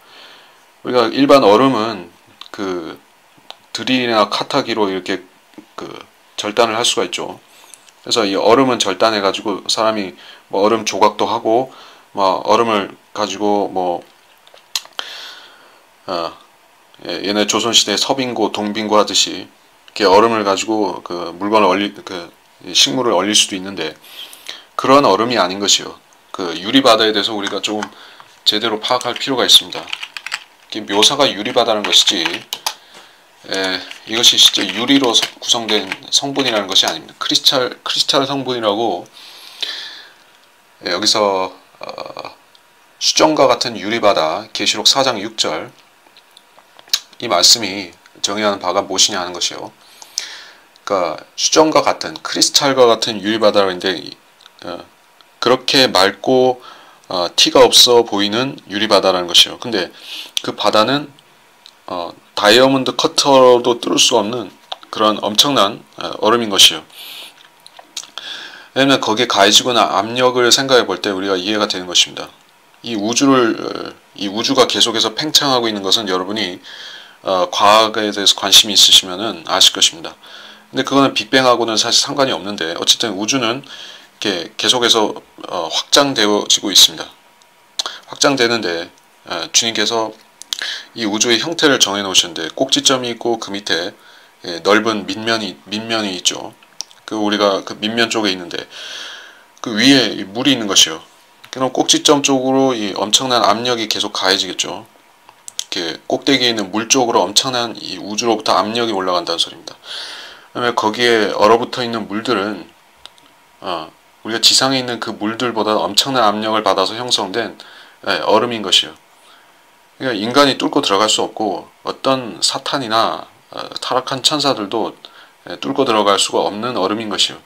우리가 일반 얼음은 그 드릴이나 카타기로 이렇게 그 절단을 할 수가 있죠. 그래서 이 얼음은 절단해 가지고 사람이 뭐 얼음 조각도 하고 뭐 얼음을 가지고 뭐 옛날 조선시대 서빙고 동빙고 하듯이 이렇게 얼음을 가지고 그 물건을 식물을 얼릴 수도 있는데 그런 얼음이 아닌 것이요. 그 유리바다에 대해서 우리가 조금 제대로 파악할 필요가 있습니다. 묘사가 유리바다라는 것이지 이것이 실제 유리로 구성된 성분이라는 것이 아닙니다. 크리스탈 성분이라고 여기서 수정과 같은 유리바다 계시록 4장 6절 이 말씀이 정의하는 바가 무엇이냐 하는 것이요. 그러니까 수정과 같은 크리스탈과 같은 유리바다라고 했는데 그렇게 맑고 티가 없어 보이는 유리바다라는 것이요. 근데 그 바다는 다이아몬드 커터도 뚫을 수 없는 그런 엄청난 얼음인 것이요. 왜냐하면 거기에 가해지거나 압력을 생각해 볼 때 우리가 이해가 되는 것입니다. 이 우주가 계속해서 팽창하고 있는 것은 여러분이 과학에 대해서 관심이 있으시면은 아실 것입니다. 근데 그거는 빅뱅하고는 사실 상관이 없는데 어쨌든 우주는 이렇게 계속해서 확장되어지고 있습니다. 확장되는데 주님께서 이 우주의 형태를 정해 놓으셨는데 꼭지점이 있고 그 밑에 넓은 밑면이 있죠. 그 우리가 그 밑면 쪽에 있는데 그 위에 물이 있는 것이요. 그럼 꼭지점 쪽으로 이 엄청난 압력이 계속 가해지겠죠. 이렇게 꼭대기에 있는 물 쪽으로 엄청난 이 우주로부터 압력이 올라간다는 소리입니다. 그다음에 거기에 얼어붙어 있는 물들은 우리가 지상에 있는 그 물들보다 엄청난 압력을 받아서 형성된 얼음인 것이요. 그러니까 인간이 뚫고 들어갈 수 없고 어떤 사탄이나 타락한 천사들도 뚫고 들어갈 수가 없는 얼음인 것이요.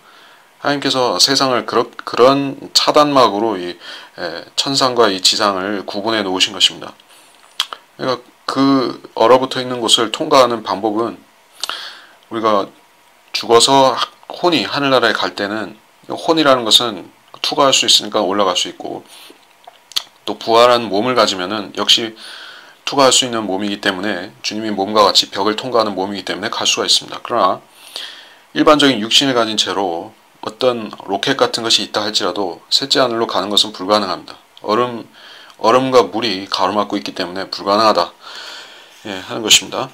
하나님께서 세상을 그런 차단막으로 이 천상과 이 지상을 구분해 놓으신 것입니다. 그러니까 그 얼어붙어 있는 곳을 통과하는 방법은 우리가 죽어서 혼이 하늘나라에 갈 때는 혼이라는 것은 투과할 수 있으니까 올라갈 수 있고 또 부활한 몸을 가지면은 역시 투과할 수 있는 몸이기 때문에 주님의 몸과 같이 벽을 통과하는 몸이기 때문에 갈 수가 있습니다. 그러나 일반적인 육신을 가진 채로 어떤 로켓 같은 것이 있다 할지라도 셋째 하늘로 가는 것은 불가능합니다. 얼음과 물이 가로막고 있기 때문에 불가능하다. 하는 것입니다.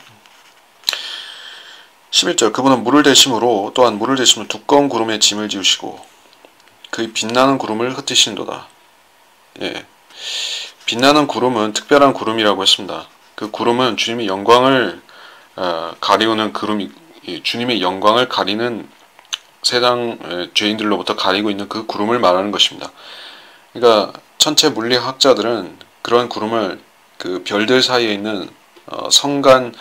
11절 그분은 물을 대심으로 또한 물을 대심으로 두꺼운 구름에 짐을 지우시고 그 빛나는 구름을 흩으시는도다. 빛나는 구름은 특별한 구름이라고 했습니다. 그 구름은 주님의 영광을 가리우는 구름이 주님의 영광을 가리는 세상 죄인들로부터 가리고 있는 그 구름을 말하는 것입니다. 그러니까 천체 물리학자들은 그런 구름을 그 별들 사이에 있는 성간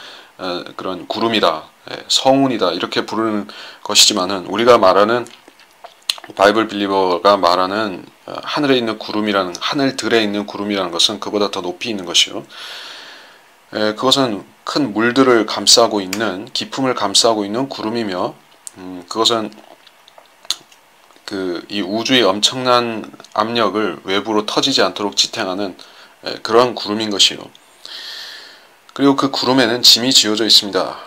그런 구름이다, 성운이다 이렇게 부르는 것이지만은 우리가 말하는 바이블 빌리버가 말하는 하늘에 있는 구름이라는 하늘들에 있는 구름이라는 것은 그보다 더 높이 있는 것이요. 그것은 큰 물들을 감싸고 있는 깊음을 감싸고 있는 구름이며 그것은 이 우주의 엄청난 압력을 외부로 터지지 않도록 지탱하는 그러한 구름인 것이요. 그리고 그 구름에는 짐이 지어져 있습니다.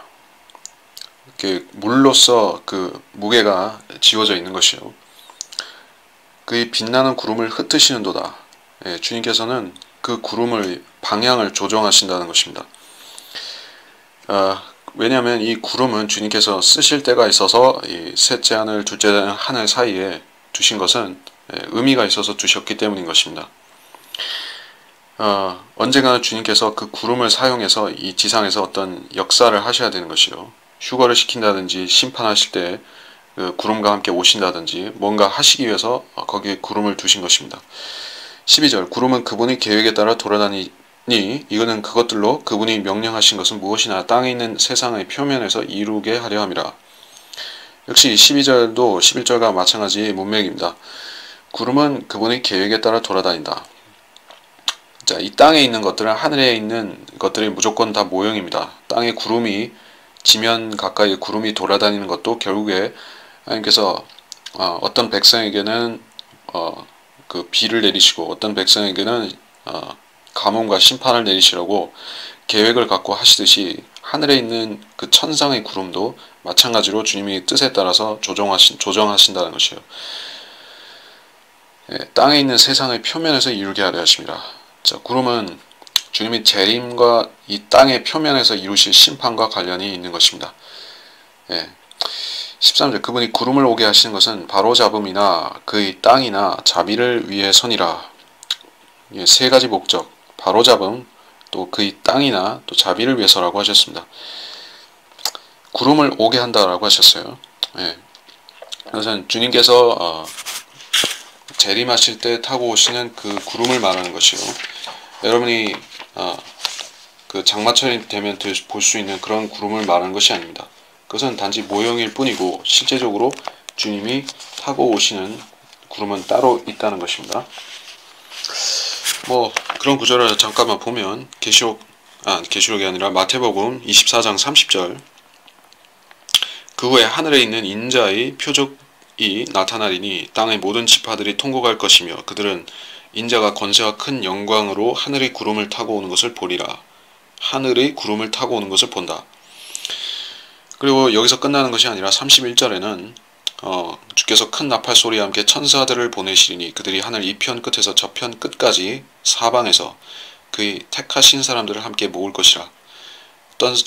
이렇게 물로서 그 무게가 지어져 있는 것이요. 그의 빛나는 구름을 흩으시는도다. 주님께서는 그 구름을 방향을 조정하신다는 것입니다. 왜냐하면 이 구름은 주님께서 쓰실 때가 있어서 이 셋째 하늘, 둘째 하늘 사이에 두신 것은 의미가 있어서 두셨기 때문인 것입니다. 언젠가는 주님께서 그 구름을 사용해서 이 지상에서 어떤 역사를 하셔야 되는 것이요. 휴거를 시킨다든지 심판하실 때 그 구름과 함께 오신다든지 뭔가 하시기 위해서 거기에 구름을 두신 것입니다. 12절 구름은 그분의 계획에 따라 돌아다니니 이거는 그것들로 그분이 명령하신 것은 무엇이나 땅에 있는 세상의 표면에서 이루게 하려 함이라. 역시 12절도 11절과 마찬가지 문맥입니다. 구름은 그분의 계획에 따라 돌아다닌다. 자, 이 땅에 있는 것들은 하늘에 있는 것들이 무조건 다 모형입니다. 땅에 구름이 지면 가까이 구름이 돌아다니는 것도 결국에 하나님께서 어떤 백성에게는 그 비를 내리시고 어떤 백성에게는 가뭄과 심판을 내리시라고 계획을 갖고 하시듯이 하늘에 있는 그 천상의 구름도 마찬가지로 주님의 뜻에 따라서 조정하신다는 것이에요. 땅에 있는 세상의 표면에서 이루게 하려 하십니다. 자, 구름은 주님의 재림과 이 땅의 표면에서 이루실 심판과 관련이 있는 것입니다. 13절 그분이 구름을 오게 하시는 것은 바로잡음이나 그의 땅이나 자비를 위해서니라. 세 가지 목적, 바로잡음, 또 그의 땅이나 또 자비를 위해서라고 하셨습니다. 구름을 오게 한다라고 하셨어요. 그것은 주님께서 재림하실 때 타고 오시는 그 구름을 말하는 것이요. 여러분이 그 장마철이 되면 볼 수 있는 그런 구름을 말하는 것이 아닙니다. 그것은 단지 모형일 뿐이고 실제적으로 주님이 타고 오시는 구름은 따로 있다는 것입니다. 뭐 그런 구절을 잠깐만 보면 계시록이 아니라 마태복음 24장 30절 그 후에 하늘에 있는 인자의 표적이 나타나리니 땅의 모든 지파들이 통곡할 것이며 그들은 인자가 권세와 큰 영광으로 하늘의 구름을 타고 오는 것을 보리라. 하늘의 구름을 타고 오는 것을 본다. 그리고 여기서 끝나는 것이 아니라 31절에는 주께서 큰 나팔 소리와 함께 천사들을 보내시리니 그들이 하늘 이편 끝에서 저편 끝까지 사방에서 그의 택하신 사람들을 함께 모을 것이라.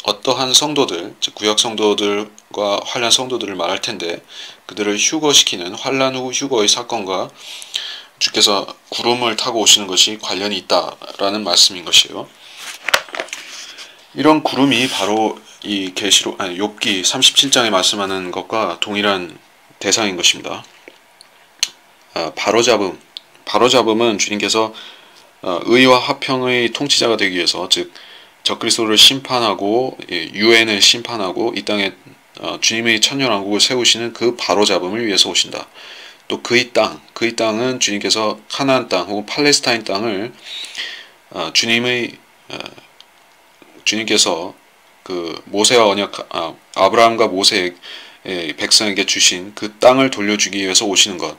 어떠한 성도들, 즉 구약 성도들과 환란 성도들을 말할 텐데 그들을 휴거시키는 환란 후 휴거의 사건과 주께서 구름을 타고 오시는 것이 관련이 있다라는 말씀인 것이에요. 이런 구름이 바로 이 욥기 37장에 말씀하는 것과 동일한 대상인 것입니다. 바로잡음은 주님께서 의와 화평의 통치자가 되기 위해서 즉 적그리스도를 심판하고 유엔을 심판하고 이 땅에 주님의 천년왕국을 세우시는 그 바로잡음을 위해서 오신다. 또 그의 땅은 주님께서 가나안 땅 혹은 팔레스타인 땅을 주님께서 그 모세와 아브라함과 모세의 백성에게 주신 그 땅을 돌려주기 위해서 오시는 것,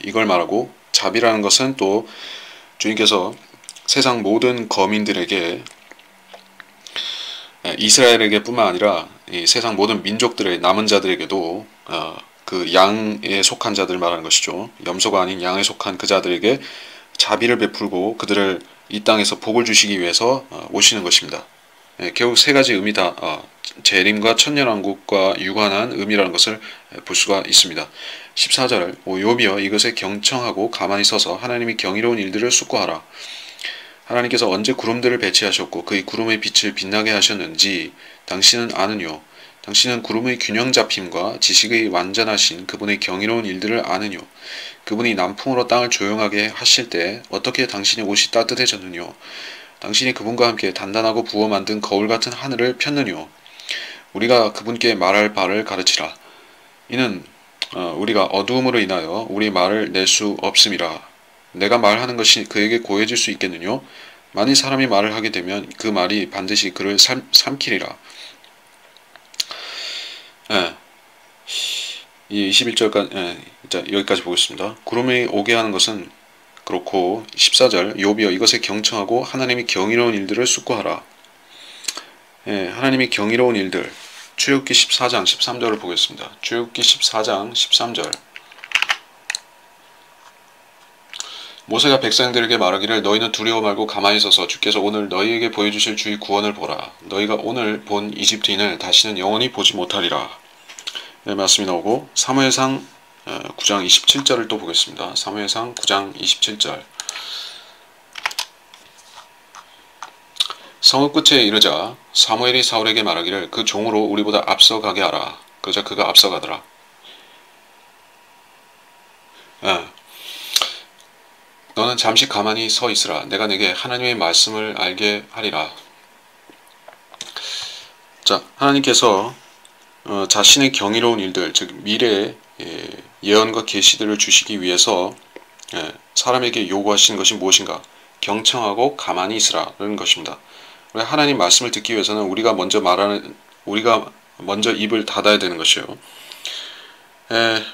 이걸 말하고 자비라는 것은 또 주님께서 세상 모든 거민들에게 이스라엘에게 뿐만 아니라 이 세상 모든 민족들의 남은 자들에게도 그 양에 속한 자들 말하는 것이죠. 염소가 아닌 양에 속한 그 자들에게 자비를 베풀고 그들을 이 땅에서 복을 주시기 위해서 오시는 것입니다. 결국 세 가지 의미 다 재림과 천년왕국과 유관한 의미라는 것을 볼 수가 있습니다. 14절 욥이여 이것에 경청하고 가만히 서서 하나님이 경이로운 일들을 숙고하라. 하나님께서 언제 구름들을 배치하셨고 그의 구름의 빛을 빛나게 하셨는지 당신은 아느뇨. 당신은 구름의 균형 잡힘과 지식의 완전하신 그분의 경이로운 일들을 아느뇨. 그분이 남풍으로 땅을 조용하게 하실 때 어떻게 당신의 옷이 따뜻해졌느뇨. 당신이 그분과 함께 단단하고 부어 만든 거울 같은 하늘을 폈느뇨. 우리가 그분께 말할 바를 가르치라. 이는 우리가 어두움으로 인하여 우리 말을 낼 수 없음이라. 내가 말하는 것이 그에게 고해질 수 있겠느뇨? 만일 사람이 말을 하게 되면 그 말이 반드시 그를 삼키리라. 이 21절까지 여기까지 보겠습니다. 구름이 오게 하는 것은 그렇고 14절 욥이여 이것에 경청하고 하나님이 경이로운 일들을 숙고하라. 하나님이 경이로운 일들 출애굽기 14장 13절을 보겠습니다. 출애굽기 14장 13절 모세가 백성들에게 말하기를 너희는 두려워 말고 가만히 서서 주께서 오늘 너희에게 보여주실 주의 구원을 보라. 너희가 오늘 본 이집트인을 다시는 영원히 보지 못하리라. 말씀이 나오고 사무엘상 9장 27절을 또 보겠습니다. 사무엘상 9장 27절 성읍 끝에 이르자 사무엘이 사울에게 말하기를 그 종으로 우리보다 앞서가게 하라. 그러자 그가 앞서가더라. 너는 잠시 가만히 서 있으라. 내가 내게 하나님의 말씀을 알게 하리라. 자, 하나님께서 자신의 경이로운 일들, 즉 미래의 예언과 계시들을 주시기 위해서 사람에게 요구하시는 것이 무엇인가? 경청하고 가만히 있으라는 것입니다. 하나님 말씀을 듣기 위해서는 우리가 먼저 입을 닫아야 되는 것이요.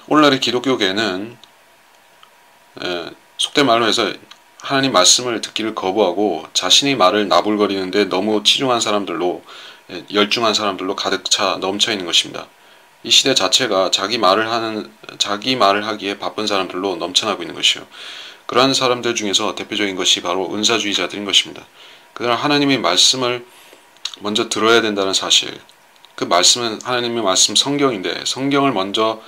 오늘날의 기독교계는 속된 말로 해서 하나님 말씀을 듣기를 거부하고 자신의 말을 나불거리는데 너무 치중한 사람들로 열중한 사람들로 가득 차 넘쳐 있는 것입니다. 이 시대 자체가 자기 말을 하기에 바쁜 사람들로 넘쳐나고 있는 것이요. 그러한 사람들 중에서 대표적인 것이 바로 은사주의자들인 것입니다. 그러나 하나님의 말씀을 먼저 들어야 된다는 사실, 그 말씀은 하나님의 말씀 성경인데 성경을 먼저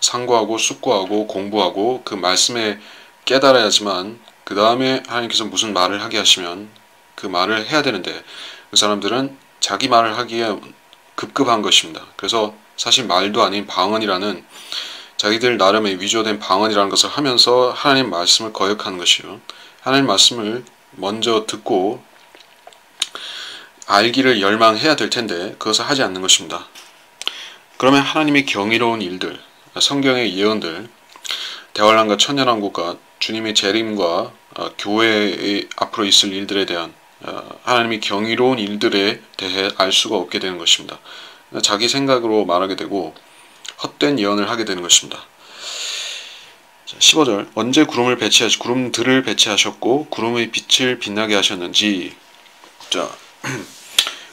상고하고 숙고하고 공부하고 그 말씀에 깨달아야지만 그 다음에 하나님께서 무슨 말을 하게 하시면 그 말을 해야 되는데 그 사람들은 자기 말을 하기에 급급한 것입니다. 그래서 사실 말도 아닌 방언이라는 자기들 나름의 위조된 방언이라는 것을 하면서 하나님 말씀을 거역하는 것이요. 하나님 말씀을 먼저 듣고 알기를 열망해야 될 텐데 그것을 하지 않는 것입니다. 그러면 하나님의 경이로운 일들, 성경의 예언들, 대환란과 천년왕국과 주님의 재림과 교회의 앞으로 있을 일들에 대한 하나님의 경이로운 일들에 대해 알 수가 없게 되는 것입니다. 자기 생각으로 말하게 되고 헛된 예언을 하게 되는 것입니다. 15절 언제 구름들을 배치하셨고 구름의 빛을 빛나게 하셨는지. 자,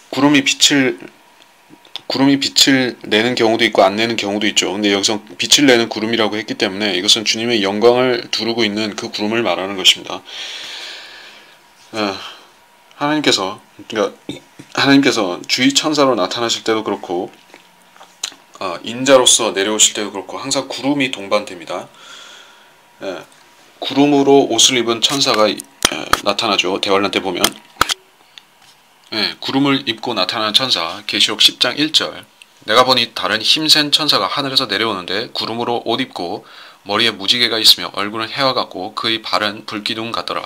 구름이 빛을 내는 경우도 있고 안 내는 경우도 있죠. 근데 여기서 빛을 내는 구름이라고 했기 때문에 이것은 주님의 영광을 두르고 있는 그 구름을 말하는 것입니다. 하나님께서 주의 천사로 나타나실 때도 그렇고 인자로서 내려오실 때도 그렇고 항상 구름이 동반됩니다. 구름으로 옷을 입은 천사가 나타나죠. 대환란 때 보면 구름을 입고 나타나는 천사, 계시록 10장 1절 내가 보니 다른 힘센 천사가 하늘에서 내려오는데 구름으로 옷 입고 머리에 무지개가 있으며 얼굴은 해와 같고 그의 발은 불기둥 같더라.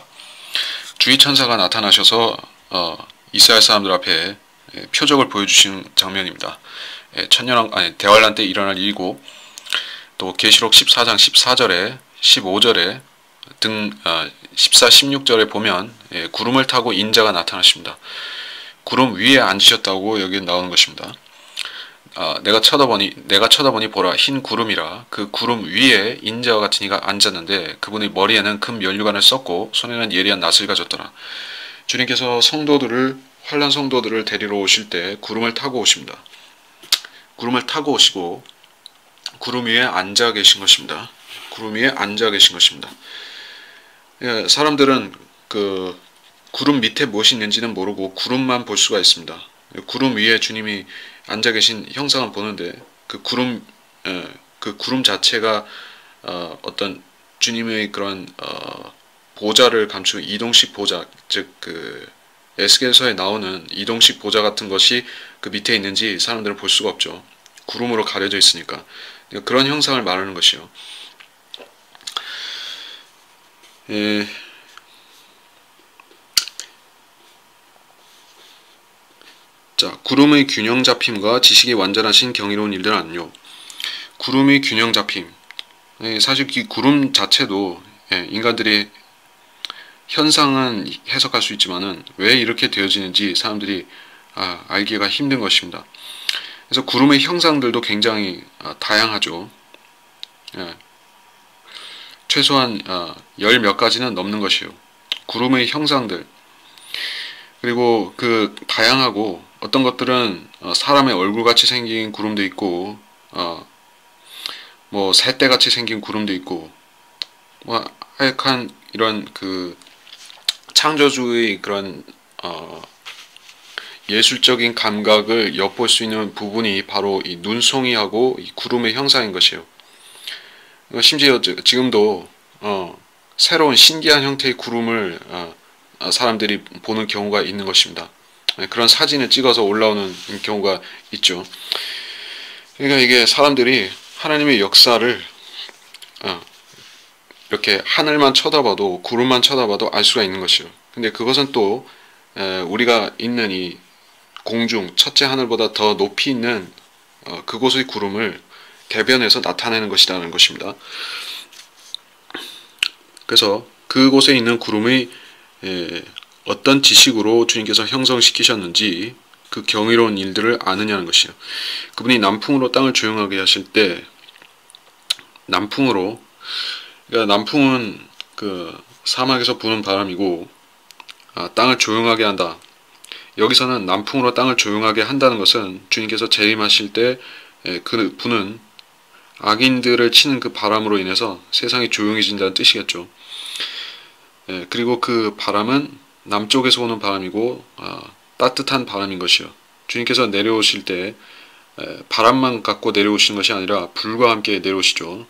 주의 천사가 나타나셔서 이스라엘 사람들 앞에 표적을 보여주신 장면입니다. 대환란 때 일어날 일이고 또 계시록 14장 14절에 15절에 등 14, 16절에 보면 구름을 타고 인자가 나타나십니다. 구름 위에 앉으셨다고 여기 나오는 것입니다. 내가 쳐다보니 보라 흰 구름이라. 그 구름 위에 인자와 같은 이가 앉았는데 그분의 머리에는 금 면류관을 썼고 손에는 예리한 낫을 가졌더라. 주님께서 환난 성도들을 데리러 오실 때 구름을 타고 오십니다. 구름을 타고 오시고 구름 위에 앉아 계신 것입니다. 구름 위에 앉아 계신 것입니다. 사람들은 그 구름 밑에 무엇이 있는지는 모르고 구름만 볼 수가 있습니다. 구름 위에 주님이 앉아 계신 형상을 보는데 그 구름 자체가 어떤 주님의 그런 보좌를 감추고 이동식 보좌, 즉 그 에스겔서에 나오는 이동식 보좌 같은 것이 그 밑에 있는지 사람들은 볼 수가 없죠. 구름으로 가려져 있으니까. 그런 형상을 말하는 것이요. 예, 자, 구름의 균형 잡힘과 지식이 완전하신 경이로운 일들 아니요. 구름의 균형 잡힘. 예, 사실 이 구름 자체도 인간들이 현상은 해석할 수 있지만은 왜 이렇게 되어지는지 사람들이 알기가 힘든 것입니다. 그래서 구름의 형상들도 굉장히 다양하죠. 예, 최소한 열 몇 가지는 넘는 것이요. 구름의 형상들. 그리고 그 다양하고 어떤 것들은 사람의 얼굴같이 생긴 구름도 있고 뭐 새떼같이 생긴 구름도 있고 뭐 하여간 이런 그 창조주의 그런 예술적인 감각을 엿볼 수 있는 부분이 바로 이 눈송이하고 이 구름의 형상인 것이에요. 심지어 지금도 새로운 신기한 형태의 구름을 사람들이 보는 경우가 있는 것입니다. 그런 사진을 찍어서 올라오는 경우가 있죠. 그러니까 이게 사람들이 하나님의 역사를 이렇게 하늘만 쳐다봐도 구름만 쳐다봐도 알 수가 있는 것이요. 근데 그것은 또 우리가 있는 이 공중 첫째 하늘보다 더 높이 있는 그곳의 구름을 대변해서 나타내는 것이라는 것입니다. 그래서 그곳에 있는 구름의 어떤 지식으로 주님께서 형성시키셨는지 그 경이로운 일들을 아느냐는 것이요. 그분이 남풍으로 땅을 조용하게 하실 때 남풍으로, 그러니까 남풍은 그 사막에서 부는 바람이고 땅을 조용하게 한다. 여기서는 남풍으로 땅을 조용하게 한다는 것은 주님께서 재림하실 때 그 부는 악인들을 치는 그 바람으로 인해서 세상이 조용해진다는 뜻이겠죠. 그리고 그 바람은 남쪽에서 오는 바람이고 따뜻한 바람인 것이요. 주님께서 내려오실 때 바람만 갖고 내려오시는 것이 아니라 불과 함께 내려오시죠.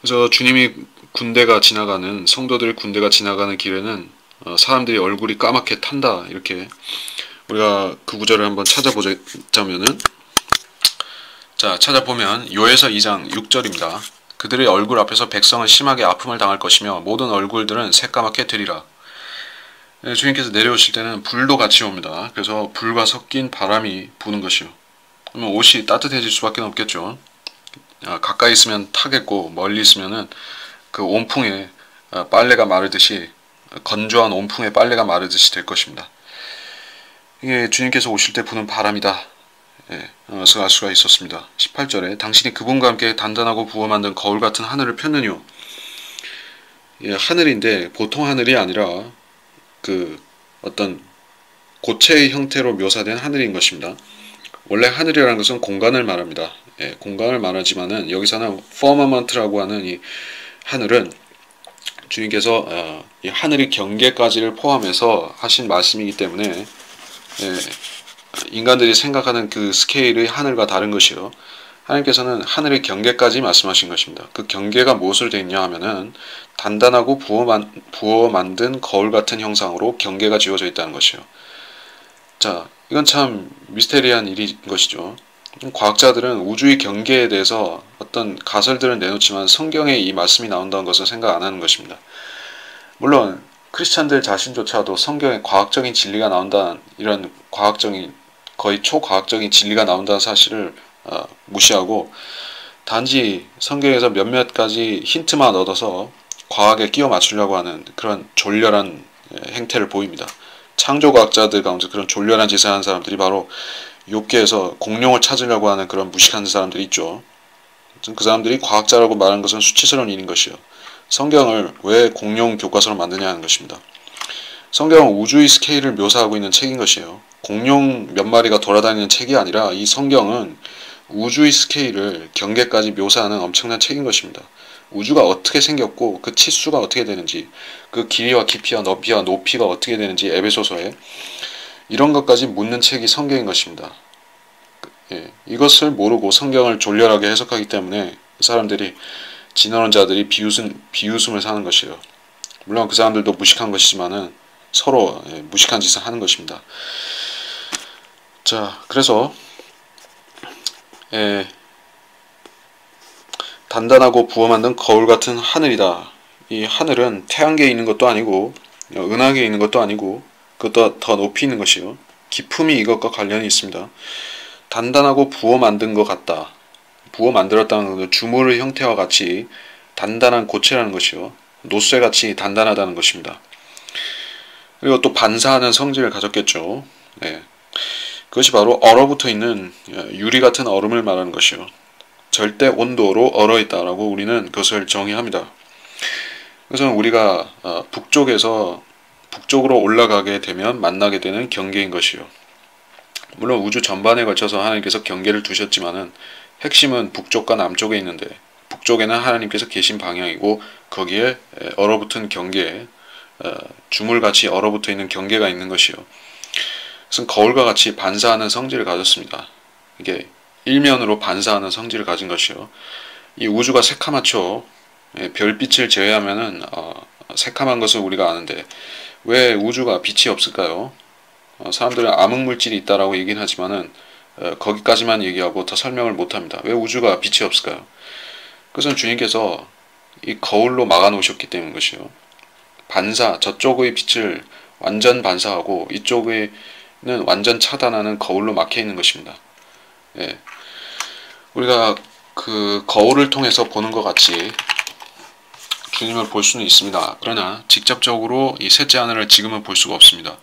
그래서 주님이 군대가 지나가는, 성도들의 군대가 지나가는 길에는 사람들이 얼굴이 까맣게 탄다. 이렇게 우리가 그 구절을 한번 찾아보자면은, 자, 찾아보면 요에서 2장 6절입니다. 그들의 얼굴 앞에서 백성은 심하게 아픔을 당할 것이며 모든 얼굴들은 새까맣게 되리라. 주님께서 내려오실 때는 불도 같이 옵니다. 그래서 불과 섞인 바람이 부는 것이요. 그러면 옷이 따뜻해질 수밖에 없겠죠. 가까이 있으면 타겠고 멀리 있으면은 그 온풍에 빨래가 마르듯이, 건조한 온풍에 빨래가 마르듯이 될 것입니다. 이게 주님께서 오실 때 부는 바람이다. 그래서 알 수가 있었습니다. 18절에 당신이 그분과 함께 단단하고 부어 만든 거울 같은 하늘을 폈느뇨. 하늘인데 보통 하늘이 아니라 그 어떤 고체의 형태로 묘사된 하늘인 것입니다. 원래 하늘이라는 것은 공간을 말합니다. 공간을 말하지만은 여기서는 firmament라고 하는 이 하늘은 주님께서 이 하늘의 경계까지를 포함해서 하신 말씀이기 때문에 인간들이 생각하는 그 스케일의 하늘과 다른 것이요. 하나님께서는 하늘의 경계까지 말씀하신 것입니다. 그 경계가 무엇으로 되어 있냐 하면은 단단하고 부어 만든 거울 같은 형상으로 경계가 지어져 있다는 것이요. 자, 이건 참 미스테리한 일인 것이죠. 과학자들은 우주의 경계에 대해서 어떤 가설들을 내놓지만 성경에 이 말씀이 나온다는 것은 생각 안 하는 것입니다. 물론 크리스찬들 자신조차도 성경에 과학적인 진리가 나온다는, 이런 과학적인, 거의 초과학적인 진리가 나온다는 사실을 무시하고 단지 성경에서 몇몇 가지 힌트만 얻어서 과학에 끼워 맞추려고 하는 그런 졸렬한 행태를 보입니다. 창조과학자들 가운데 그런 졸렬한 짓을 하는 사람들이 바로 욥기에서 공룡을 찾으려고 하는 그런 무식한 사람들이 있죠. 그 사람들이 과학자라고 말하는 것은 수치스러운 일인 것이요. 성경을 왜 공룡 교과서로 만드냐 하는 것입니다. 성경은 우주의 스케일을 묘사하고 있는 책인 것이에요. 공룡 몇 마리가 돌아다니는 책이 아니라 이 성경은 우주의 스케일을 경계까지 묘사하는 엄청난 책인 것입니다. 우주가 어떻게 생겼고 그 치수가 어떻게 되는지, 그 길이와 깊이와 너비와 높이가 어떻게 되는지 에베소서에 이런 것까지 묻는 책이 성경인 것입니다. 예, 이것을 모르고 성경을 졸렬하게 해석하기 때문에 사람들이 진언자들이 비웃음을 사는 것이에요. 물론 그 사람들도 무식한 것이지만은 서로 무식한 짓을 하는 것입니다. 자, 그래서 단단하고 부어 만든 거울 같은 하늘이다. 이 하늘은 태양계에 있는 것도 아니고 은하계에 있는 것도 아니고 그것도 더 높이 있는 것이요. 기품이 이것과 관련이 있습니다. 단단하고 부어 만든 것 같다. 부어 만들었다는 것은 주물의 형태와 같이 단단한 고체라는 것이요. 노쇠같이 단단하다는 것입니다. 그리고 또 반사하는 성질을 가졌겠죠. 네. 그것이 바로 얼어붙어 있는 유리 같은 얼음을 말하는 것이요. 절대 온도로 얼어있다라고 우리는 그것을 정의합니다. 그래서 우리가 북쪽으로 올라가게 되면 만나게 되는 경계인 것이요. 물론 우주 전반에 걸쳐서 하나님께서 경계를 두셨지만은 핵심은 북쪽과 남쪽에 있는데 북쪽에는 하나님께서 계신 방향이고 거기에 얼어붙은 경계, 주물같이 얼어붙어 있는 경계가 있는 것이요. 그것은 거울과 같이 반사하는 성질을 가졌습니다. 이게 일면으로 반사하는 성질을 가진 것이요. 이 우주가 새카맣죠. 별빛을 제외하면은 새카만 것을 우리가 아는데 왜 우주가 빛이 없을까요? 사람들은 암흑물질이 있다라고 얘기는 하지만은 거기까지만 얘기하고 더 설명을 못합니다. 왜 우주가 빛이 없을까요? 그것은 주님께서 이 거울로 막아 놓으셨기 때문인 것이요. 저쪽의 빛을 완전 반사하고 이쪽에는 완전 차단하는 거울로 막혀 있는 것입니다. 예. 우리가 그 거울을 통해서 보는 것 같이 주님을 볼 수는 있습니다. 그러나 직접적으로 이 셋째 하늘을 지금은 볼 수가 없습니다.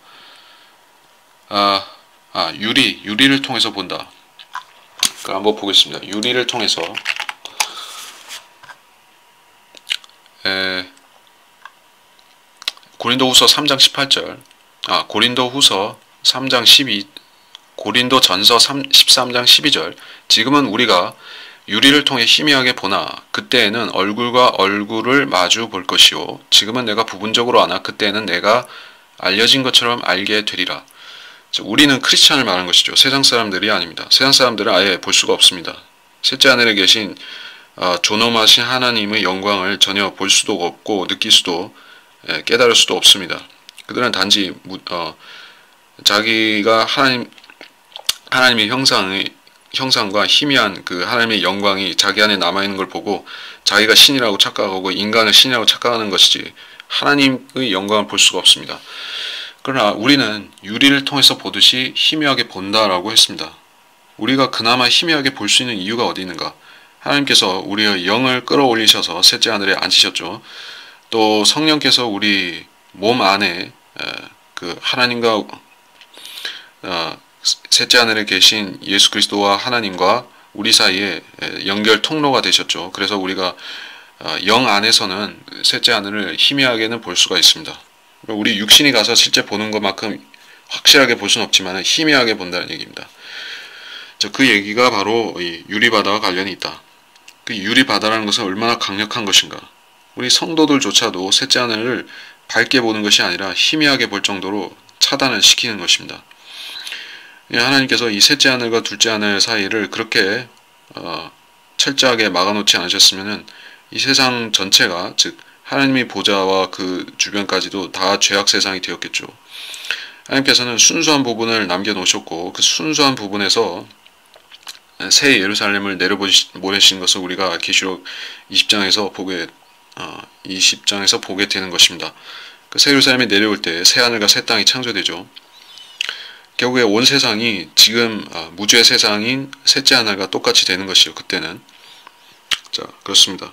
유리를 통해서 본다. 그럼 한번 보겠습니다. 유리를 통해서 고린도후서 3장 18절, 고린도후서 3장 12, 고린도전서 13장 12절. 지금은 우리가 유리를 통해 희미하게 보나 그때에는 얼굴과 얼굴을 마주 볼 것이요. 지금은 내가 부분적으로 아나 그때에는 내가 알려진 것처럼 알게 되리라. 우리는 크리스찬을 말하는 것이죠. 세상 사람들이 아닙니다. 세상 사람들은 아예 볼 수가 없습니다. 셋째 하늘에 계신 존엄하신 하나님의 영광을 전혀 볼 수도 없고 느낄 수도 깨달을 수도 없습니다. 그들은 단지 자기가 하나님의 형상과 희미한 그 하나님의 영광이 자기 안에 남아있는 걸 보고 자기가 신이라고 착각하고 인간을 신이라고 착각하는 것이지 하나님의 영광을 볼 수가 없습니다. 그러나 우리는 유리를 통해서 보듯이 희미하게 본다라고 했습니다. 우리가 그나마 희미하게 볼 수 있는 이유가 어디 있는가? 하나님께서 우리의 영을 끌어올리셔서 셋째 하늘에 앉히셨죠. 또 성령께서 우리 몸 안에 그 하나님과 셋째 하늘에 계신 예수 그리스도와 하나님과 우리 사이에 연결 통로가 되셨죠. 그래서 우리가 영 안에서는 셋째 하늘을 희미하게는 볼 수가 있습니다. 우리 육신이 가서 실제 보는 것만큼 확실하게 볼 수는 없지만 희미하게 본다는 얘기입니다. 그 얘기가 바로 이 유리바다와 관련이 있다. 그 유리바다라는 것은 얼마나 강력한 것인가. 우리 성도들조차도 셋째 하늘을 밝게 보는 것이 아니라 희미하게 볼 정도로 차단을 시키는 것입니다. 하나님께서 이 셋째 하늘과 둘째 하늘 사이를 그렇게 철저하게 막아놓지 않으셨으면 이 세상 전체가 즉 하나님의 보좌와 그 주변까지도 다 죄악 세상이 되었겠죠. 하나님께서는 순수한 부분을 남겨놓으셨고 그 순수한 부분에서 새 예루살렘을 내려보내신 것을 우리가 계시록 20장에서 보게 되는 것입니다. 그 새 예루살렘이 내려올 때 새 하늘과 새 땅이 창조되죠. 결국에 온 세상이 지금 무죄 세상인 셋째 하늘과 똑같이 되는 것이요. 그때는 자 그렇습니다.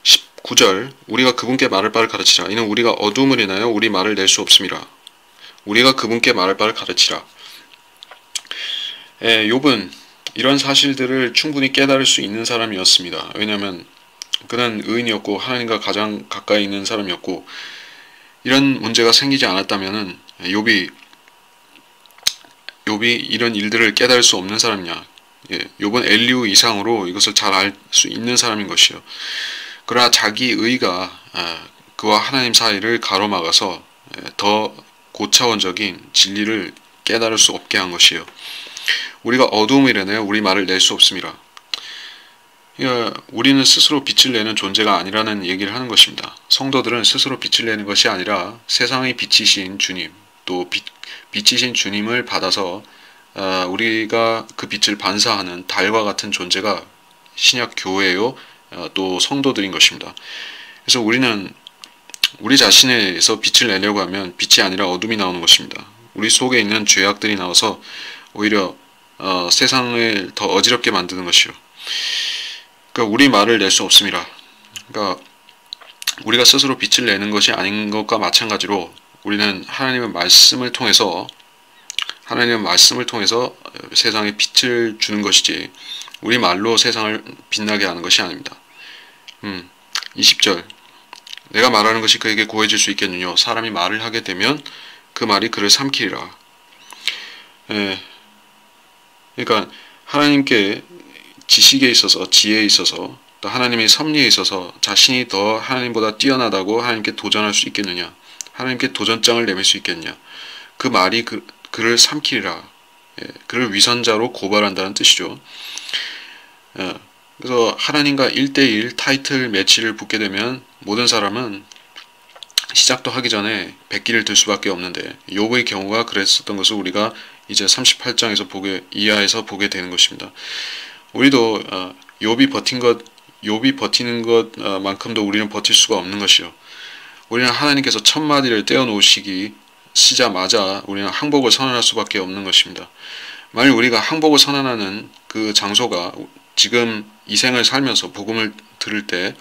19절 우리가 그분께 말할 바를 가르치라. 이는 우리가 어둠을 인하여 우리 말을 낼 수 없음이라. 우리가 그분께 말할 바를 가르치라. 욥은 이런 사실들을 충분히 깨달을 수 있는 사람이었습니다. 왜냐하면 그는 의인이었고 하나님과 가장 가까이 있는 사람이었고 이런 문제가 생기지 않았다면 욥이 이런 일들을 깨달을 수 없는 사람이냐. 욥은 엘리후 이상으로 이것을 잘 알 수 있는 사람인 것이요. 그러나 자기 의가 그와 하나님 사이를 가로막아서 더 고차원적인 진리를 깨달을 수 없게 한 것이에요. 우리가 어두움이라네 우리 말을 낼 수 없습니다. 그러니까 우리는 스스로 빛을 내는 존재가 아니라는 얘기를 하는 것입니다. 성도들은 스스로 빛을 내는 것이 아니라 세상의 빛이신 주님, 또 빛이신 주님을 받아서 우리가 그 빛을 반사하는 달과 같은 존재가 신약 교회요, 또 성도들인 것입니다. 그래서 우리는 우리 자신에서 빛을 내려고 하면 빛이 아니라 어둠이 나오는 것입니다. 우리 속에 있는 죄악들이 나와서 오히려 세상을 더 어지럽게 만드는 것이요. 그러니까 우리 말을 낼 수 없습니다. 그러니까 우리가 스스로 빛을 내는 것이 아닌 것과 마찬가지로 우리는 하나님의 말씀을 통해서 세상에 빛을 주는 것이지 우리 말로 세상을 빛나게 하는 것이 아닙니다. 20절 내가 말하는 것이 그에게 고해질 수 있겠느냐 사람이 말을 하게 되면 그 말이 그를 삼키리라. 그러니까 하나님께 지식에 있어서 지혜에 있어서 또 하나님의 섭리에 있어서 자신이 더 하나님보다 뛰어나다고 하나님께 도전할 수 있겠느냐, 하나님께 도전장을 내밀 수 있겠느냐, 그 말이 그를 삼키리라, 그를 위선자로 고발한다는 뜻이죠. 그래서 하나님과 1대1 타이틀 매치를 붙게 되면 모든 사람은 시작도 하기 전에 백기를 들 수밖에 없는데 욥의 경우가 그랬었던 것을 우리가 이제 38장에서 이하에서 보게 되는 것입니다. 우리도 욥이 버티는 것만큼도 우리는 버틸 수가 없는 것이요. 우리는 하나님께서 천마디를 떼어놓으시기 시자마자 우리는 항복을 선언할 수밖에 없는 것입니다. 만일 우리가 항복을 선언하는 그 장소가 지금 이 생을 살면서 복음을 들을 때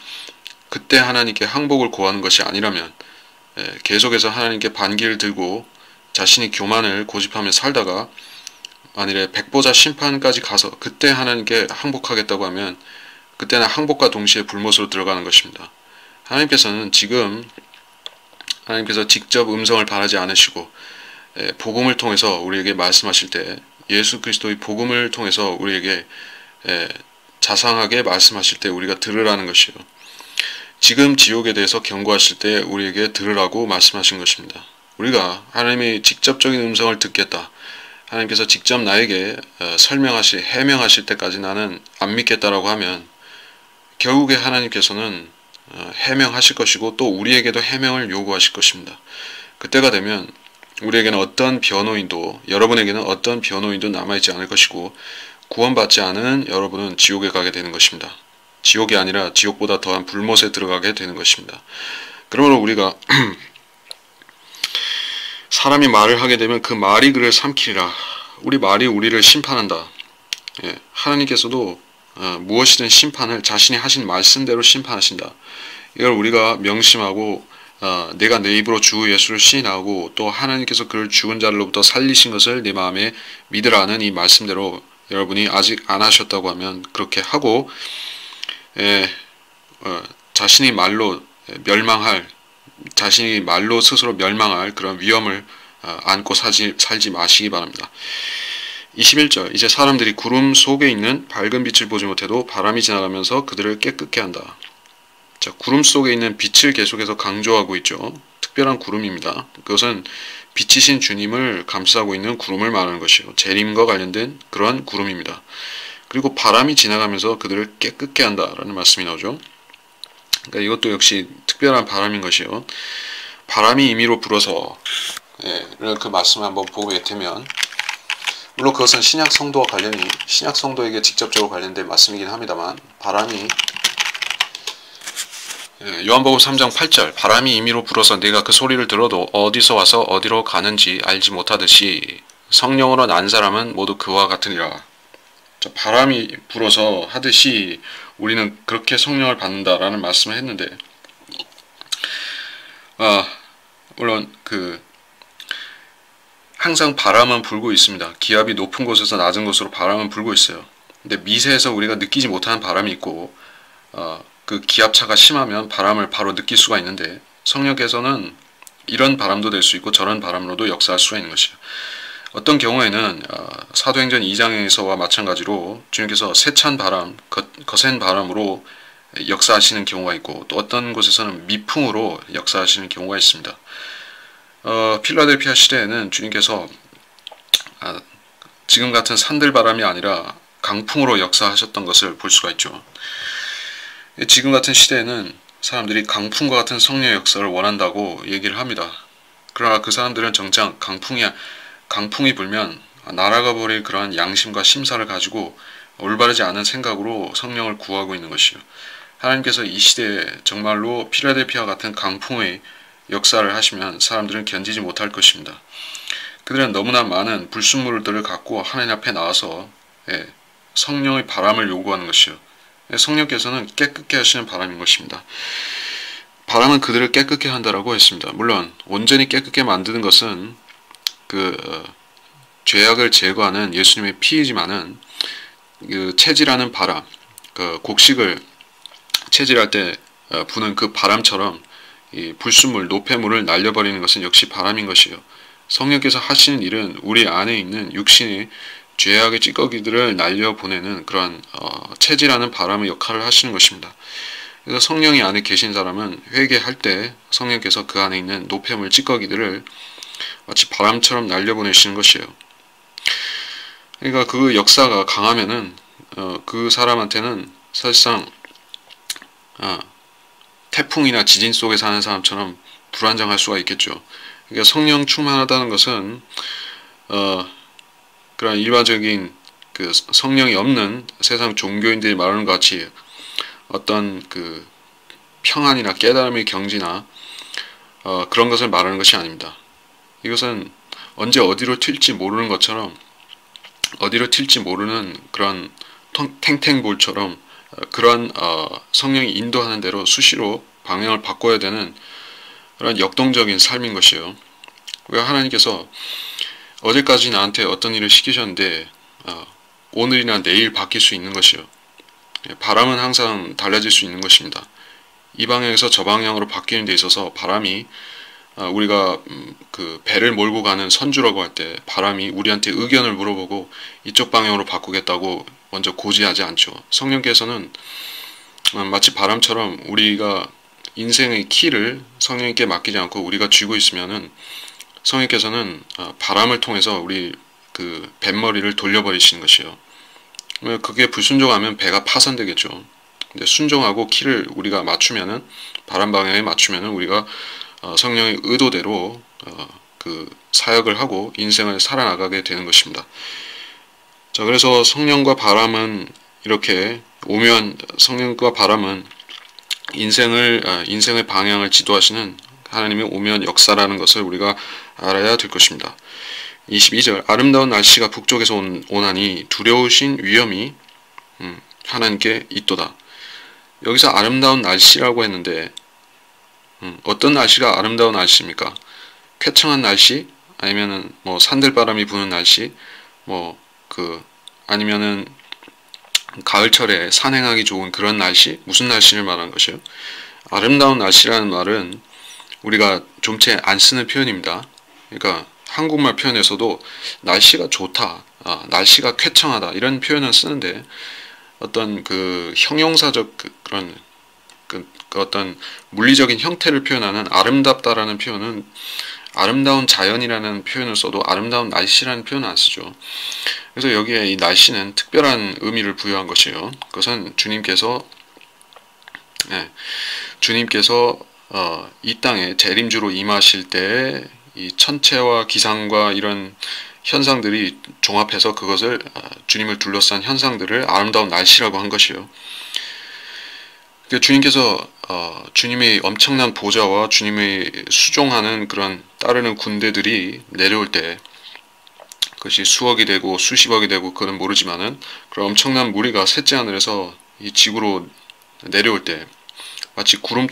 그때 하나님께 항복을 고하는 것이 아니라면 계속해서 하나님께 반기를 들고 자신이 교만을 고집하며 살다가 만일에 백보자 심판까지 가서 그때 하나님께 항복하겠다고 하면 그때는 항복과 동시에 불못으로 들어가는 것입니다. 하나님께서는 지금 직접 음성을 바라지 않으시고 복음을 통해서 우리에게 말씀하실 때 예수 그리스도의 복음을 통해서 우리에게 자상하게 말씀하실 때 우리가 들으라는 것이요. 지금 지옥에 대해서 경고하실 때 우리에게 들으라고 말씀하신 것입니다. 우리가 하나님의 직접적인 음성을 듣겠다. 하나님께서 직접 나에게 해명하실 때까지 나는 안 믿겠다라고 하면 결국에 하나님께서는 해명하실 것이고 또 우리에게도 해명을 요구하실 것입니다. 그때가 되면 우리에게는 여러분에게는 어떤 변호인도 남아있지 않을 것이고 구원받지 않은 여러분은 지옥에 가게 되는 것입니다. 지옥이 아니라 지옥보다 더한 불못에 들어가게 되는 것입니다. 그러므로 우리가 사람이 말을 하게 되면 그 말이 그를 삼키리라. 우리 말이 우리를 심판한다. 하나님께서도 무엇이든 심판을 자신이 하신 말씀대로 심판하신다. 이걸 우리가 명심하고 내가 내 입으로 주 예수를 시인하고 또 하나님께서 그를 죽은 자들로부터 살리신 것을 내 마음에 믿으라는 이 말씀대로 여러분이 아직 안 하셨다고 하면 그렇게 하고 자신이 말로 스스로 멸망할 그런 위험을 안고 살지 마시기 바랍니다. 21절 이제 사람들이 구름 속에 있는 밝은 빛을 보지 못해도 바람이 지나가면서 그들을 깨끗게 한다. 자, 구름 속에 있는 빛을 계속해서 강조하고 있죠. 특별한 구름입니다. 그것은 빛이신 주님을 감싸고 있는 구름을 말하는 것이요. 재림과 관련된 그러한 구름입니다. 그리고 바람이 지나가면서 그들을 깨끗게 한다라는 말씀이 나오죠. 그러니까 이것도 역시 특별한 바람인 것이요. 바람이 임의로 불어서 그 말씀을 한번 보게 되면 물론 그것은 신약 성도에게 직접적으로 관련된 말씀이긴 합니다만 바람이 요한복음 3장 8절 바람이 임의로 불어서 내가 그 소리를 들어도 어디서 와서 어디로 가는지 알지 못하듯이 성령으로 난 사람은 모두 그와 같으니라. 바람이 불어서 하듯이 우리는 그렇게 성령을 받는다라는 말씀을 했는데 물론 항상 바람은 불고 있습니다. 기압이 높은 곳에서 낮은 곳으로 바람은 불고 있어요. 근데 미세해서 우리가 느끼지 못하는 바람이 있고 그 기압차가 심하면 바람을 바로 느낄 수가 있는데 성령께서는 이런 바람도 될 수 있고 저런 바람으로도 역사할 수가 있는 것이에요. 어떤 경우에는 사도행전 2장에서와 마찬가지로 주님께서 세찬 바람, 거센 바람으로 역사하시는 경우가 있고 또 어떤 곳에서는 미풍으로 역사하시는 경우가 있습니다. 필라델피아 시대에는 주님께서 지금 같은 산들바람이 아니라 강풍으로 역사하셨던 것을 볼 수가 있죠. 지금 같은 시대에는 사람들이 강풍과 같은 성령의 역사를 원한다고 얘기를 합니다. 그러나 그 사람들은 정작 강풍이 불면 날아가 버릴 그러한 양심과 심사를 가지고 올바르지 않은 생각으로 성령을 구하고 있는 것이요. 하나님께서 이 시대에 정말로 필라델피아 같은 강풍의 역사를 하시면 사람들은 견디지 못할 것입니다. 그들은 너무나 많은 불순물들을 갖고 하나님 앞에 나와서 성령의 바람을 요구하는 것이요. 성령께서는 깨끗게 하시는 바람인 것입니다. 바람은 그들을 깨끗게 한다라고 했습니다. 물론 온전히 깨끗게 만드는 것은 죄악을 제거하는 예수님의 피이지만은 체질하는 바람, 곡식을 체질할 때 부는 그 바람처럼 이 불순물, 노폐물을 날려버리는 것은 역시 바람인 것이요. 성령께서 하시는 일은 우리 안에 있는 육신의 죄악의 찌꺼기들을 날려보내는 그러한 체질하는 바람의 역할을 하시는 것입니다. 그래서 성령이 안에 계신 사람은 회개할 때 성령께서 그 안에 있는 노폐물, 찌꺼기들을 마치 바람처럼 날려보내시는 것이에요. 그러니까 그 역사가 강하면은 그 사람한테는 사실상 태풍이나 지진 속에 사는 사람처럼 불안정할 수가 있겠죠. 그러니까 성령 충만하다는 것은 그런 일반적인 그 성령이 없는 세상 종교인들이 말하는 것 같이 어떤 그 평안이나 깨달음의 경지나 그런 것을 말하는 것이 아닙니다. 이것은 언제 어디로 튈지 모르는 것처럼 어디로 튈지 모르는 그런 탱탱볼처럼 그러한 성령이 인도하는 대로 수시로 방향을 바꿔야 되는 그런 역동적인 삶인 것이에요. 왜 하나님께서 어제까지 나한테 어떤 일을 시키셨는데 오늘이나 내일 바뀔 수 있는 것이요. 바람은 항상 달라질 수 있는 것입니다. 이 방향에서 저 방향으로 바뀌는 데 있어서 바람이 우리가 그 배를 몰고 가는 선주라고 할 때 바람이 우리한테 의견을 물어보고 이쪽 방향으로 바꾸겠다고 먼저 고지하지 않죠. 성령께서는 마치 바람처럼 우리가 인생의 키를 성령님께 맡기지 않고 우리가 쥐고 있으면은 성령께서는 바람을 통해서 우리 그 뱃머리를 돌려버리시는 것이요. 그게 불순종하면 배가 파손되겠죠. 근데 순종하고 키를 우리가 맞추면은 바람 방향에 맞추면은 우리가 성령의 의도대로 그 사역을 하고 인생을 살아나가게 되는 것입니다. 자, 그래서 성령과 바람은 이렇게 오묘한 성령과 바람은 인생의 방향을 지도하시는 하나님의 오묘한 역사라는 것을 우리가 알아야 될 것입니다. 22절 아름다운 날씨가 북쪽에서 오나니 두려우신 위험이 하나님께 있도다. 여기서 아름다운 날씨라고 했는데 어떤 날씨가 아름다운 날씨입니까? 쾌청한 날씨? 아니면은 뭐 산들바람이 부는 날씨? 아니면은 가을철에 산행하기 좋은 그런 날씨? 무슨 날씨를 말하는 것이에요? 아름다운 날씨라는 말은 우리가 좀 채 안 쓰는 표현입니다. 그러니까 한국말 표현에서도 날씨가 좋다, 날씨가 쾌청하다 이런 표현을 쓰는데 어떤 그 형용사적 그런 그 어떤 물리적인 형태를 표현하는 아름답다라는 표현은 아름다운 자연이라는 표현을 써도 아름다운 날씨라는 표현은 안 쓰죠. 그래서 여기에 이 날씨는 특별한 의미를 부여한 것이에요. 그것은 주님께서 이 땅에 재림주로 임하실 때 이 천체와 기상과 이런 현상들이 종합해서 그것을 주님을 둘러싼 현상들을 아름다운 날씨라고 한 것이요. 주님께서 주님의 엄청난 보좌와 주님의 수종하는 그런 따르는 군대들이 내려올 때 그것이 수억이 되고 수십억이 되고 그건 모르지만은 그런 엄청난 무리가 셋째 하늘에서 이 지구로 내려올 때 마치 구름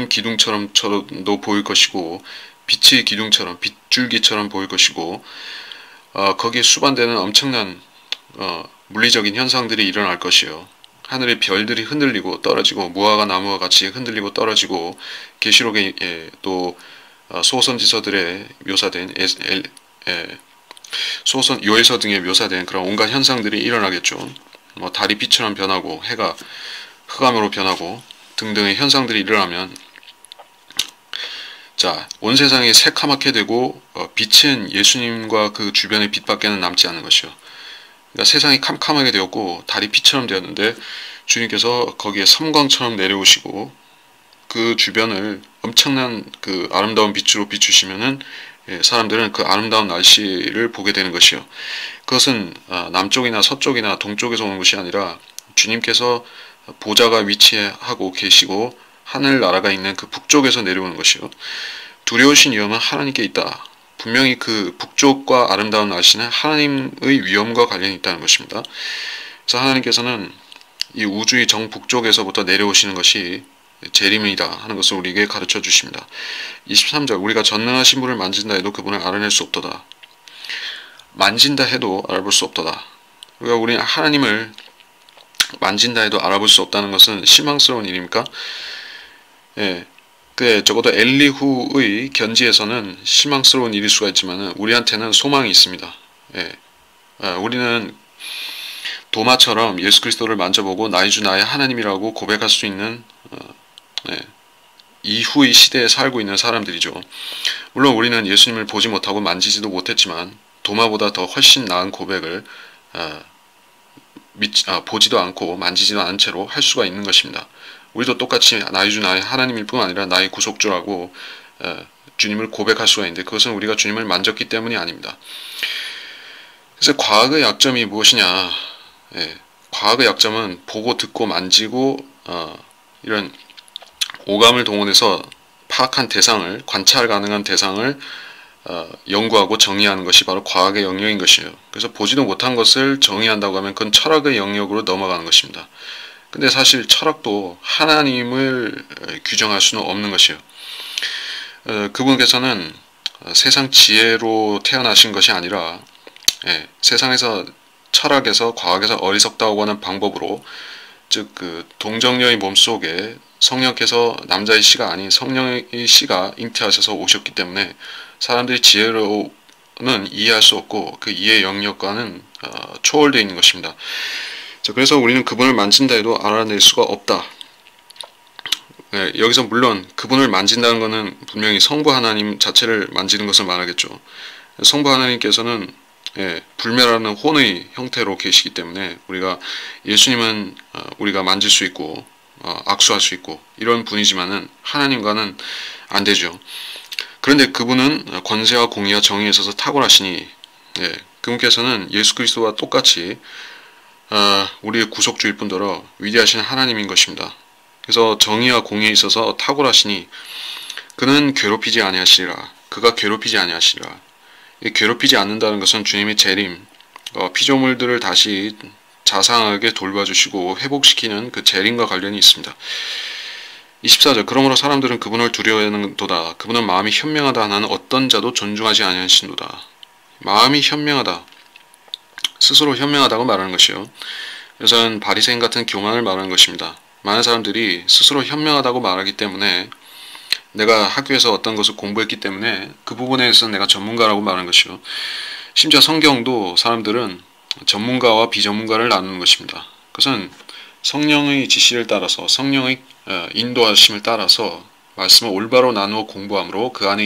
기둥처럼도 보일 것이고 빛의 기둥처럼 빗줄기처럼 보일 것이고 거기에 수반되는 엄청난 물리적인 현상들이 일어날 것이요. 하늘의 별들이 흔들리고 떨어지고 무화과 나무와 같이 흔들리고 떨어지고 계시록에 또 소선지서들에 묘사된 요에서 등에 묘사된 그런 온갖 현상들이 일어나겠죠. 달이 빛처럼 변하고 해가 흑암으로 변하고 등등의 현상들이 일어나면 자, 온 세상이 새카맣게 되고 빛은 예수님과 그 주변의 빛밖에는 남지 않는 것이요. 그러니까 세상이 캄캄하게 되었고 달이 빛처럼 되었는데 주님께서 거기에 섬광처럼 내려오시고 그 주변을 엄청난 그 아름다운 빛으로 비추시면은 사람들은 그 아름다운 날씨를 보게 되는 것이요. 그것은 남쪽이나 서쪽이나 동쪽에서 오는 것이 아니라 주님께서 보좌가 위치하고 계시고 하늘나라가 있는 그 북쪽에서 내려오는 것이요. 두려우신 위엄은 하나님께 있다. 분명히 그 북쪽과 아름다운 날씨는 하나님의 위엄과 관련이 있다는 것입니다. 그래서 하나님께서는 이 우주의 정북쪽에서부터 내려오시는 것이 재림이다 하는 것을 우리에게 가르쳐 주십니다. 23절 우리가 전능하신 분을 만진다 해도 그분을 알아낼 수 없도다. 만진다 해도 알아볼 수 없도다. 그러니까 우리는 하나님을 만진다 해도 알아볼 수 없다는 것은 실망스러운 일입니까? 예, 적어도 엘리후의 견지에서는 실망스러운 일일 수가 있지만 우리한테는 소망이 있습니다. 우리는 도마처럼 예수 그리스도를 만져보고 나의 주 나의 하나님이라고 고백할 수 있는 이후의 시대에 살고 있는 사람들이죠. 물론 우리는 예수님을 보지 못하고 만지지도 못했지만 도마보다 더 훨씬 나은 고백을 보지도 않고 만지지도 않은 채로 할 수가 있는 것입니다. 우리도 똑같이 나의 주 나의 하나님일 뿐 아니라 나의 구속주라고 주님을 고백할 수가 있는데 그것은 우리가 주님을 만졌기 때문이 아닙니다. 그래서 과학의 약점이 무엇이냐? 과학의 약점은 보고 듣고 만지고 이런 오감을 동원해서 파악한 대상을 관찰 가능한 대상을 연구하고 정의하는 것이 바로 과학의 영역인 것이에요. 그래서 보지도 못한 것을 정의한다고 하면 그건 철학의 영역으로 넘어가는 것입니다. 근데 사실 철학도 하나님을 규정할 수는 없는 것이에요. 그분께서는 세상 지혜로 태어나신 것이 아니라 세상에서 철학에서 과학에서 어리석다고 하는 방법으로 즉 그 동정녀의 몸속에 성령께서 남자의 씨가 아닌 성령의 씨가 잉태하셔서 오셨기 때문에 사람들이 지혜로는 이해할 수 없고 그 이해 영역과는 초월되어 있는 것입니다. 그래서 우리는 그분을 만진다 해도 알아낼 수가 없다. 여기서 물론 그분을 만진다는 것은 분명히 성부 하나님 자체를 만지는 것을 말하겠죠. 성부 하나님께서는 불멸하는 혼의 형태로 계시기 때문에 우리가 예수님은 우리가 만질 수 있고 악수할 수 있고 이런 분이지만은 하나님과는 안 되죠. 그런데 그분은 권세와 공의와 정의에 있어서 탁월하시니 그분께서는 예수 그리스도와 똑같이 우리의 구속주일 뿐더러 위대하신 하나님인 것입니다. 그래서 정의와 공의에 있어서 탁월하시니 그는 괴롭히지 아니하시리라. 그가 괴롭히지 아니하시리라. 괴롭히지 않는다는 것은 주님의 재림, 피조물들을 다시 자상하게 돌봐주시고 회복시키는 그 재림과 관련이 있습니다. 24절 그러므로 사람들은 그분을 두려워하는도다. 그분은 마음이 현명하다 하는 어떤 자도 존중하지 아니하신도다. 마음이 현명하다. 스스로 현명하다고 말하는 것이요. 이것은 바리새인 같은 교만을 말하는 것입니다. 많은 사람들이 스스로 현명하다고 말하기 때문에 내가 학교에서 어떤 것을 공부했기 때문에 그 부분에 대해서 내가 전문가라고 말하는 것이요. 심지어 성경도 사람들은 전문가와 비전문가를 나누는 것입니다. 그것은 성령의 지시를 따라서 성령의 인도하심을 따라서 말씀을 올바로 나누어 공부함으로 그 안에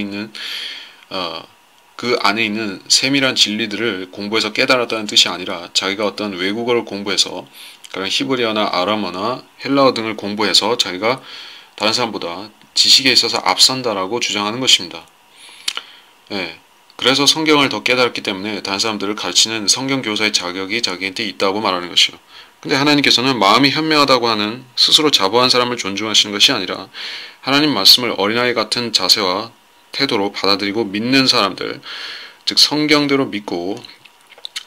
있는 세밀한 진리들을 공부해서 깨달았다는 뜻이 아니라 자기가 어떤 외국어를 공부해서 그런 히브리어나 아람어나 헬라어 등을 공부해서 자기가 다른 사람보다 지식에 있어서 앞선다라고 주장하는 것입니다. 그래서 성경을 더 깨달았기 때문에 다른 사람들을 가르치는 성경 교사의 자격이 자기한테 있다고 말하는 것이요. 근데 하나님께서는 마음이 현명하다고 하는 스스로 자부한 사람을 존중하시는 것이 아니라 하나님 말씀을 어린아이 같은 자세와 태도로 받아들이고 믿는 사람들, 즉 성경대로 믿고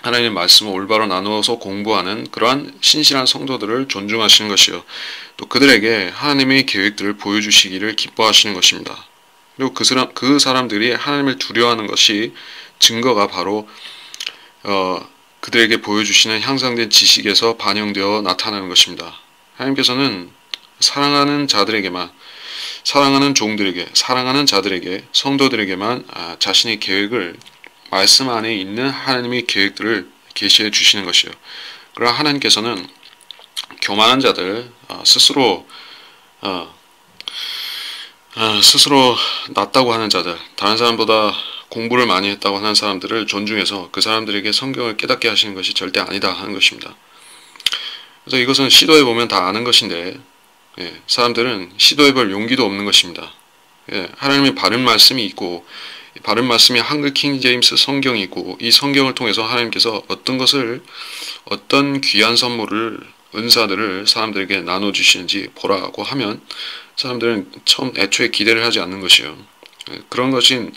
하나님의 말씀을 올바로 나누어서 공부하는 그러한 신실한 성도들을 존중하시는 것이요. 또 그들에게 하나님의 계획들을 보여주시기를 기뻐하시는 것입니다. 그리고 그 사람들이 하나님을 두려워하는 것이 증거가 바로 그들에게 보여주시는 향상된 지식에서 반영되어 나타나는 것입니다. 하나님께서는 사랑하는 종들에게, 사랑하는 자들에게, 성도들에게만 자신의 계획을 말씀 안에 있는 하나님의 계획들을 계시해 주시는 것이요. 그러나 하나님께서는 교만한 자들, 스스로 스스로 낫다고 하는 자들, 다른 사람보다 공부를 많이 했다고 하는 사람들을 존중해서 그 사람들에게 성경을 깨닫게 하시는 것이 절대 아니다 하는 것입니다. 그래서 이것은 시도해보면 다 아는 것인데, 사람들은 시도해볼 용기도 없는 것입니다. 하나님의 바른 말씀이 있고, 바른 말씀이 한글 킹 제임스 성경이 있고, 이 성경을 통해서 하나님께서 어떤 귀한 선물을, 은사들을 사람들에게 나눠주시는지 보라고 하면 사람들은 애초에 기대를 하지 않는 것이요. 그런 것은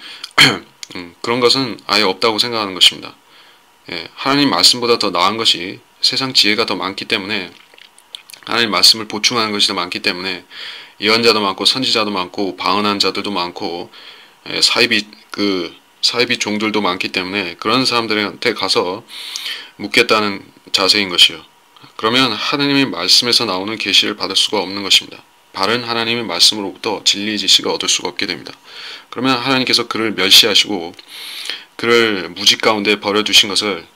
아예 없다고 생각하는 것입니다. 하나님 말씀보다 더 나은 것이 세상 지혜가 더 많기 때문에, 하나님 말씀을 보충하는 것이 더 많기 때문에 예언자도 많고 선지자도 많고 방언한 자들도 많고 사이비 종들도 많기 때문에 그런 사람들한테 가서 묻겠다는 자세인 것이요. 그러면 하나님의 말씀에서 나오는 계시를 받을 수가 없는 것입니다. 바른 하나님의 말씀으로부터 진리의 지식을 얻을 수가 없게 됩니다. 그러면 하나님께서 그를 멸시하시고 그를 무지 가운데 버려두신 것을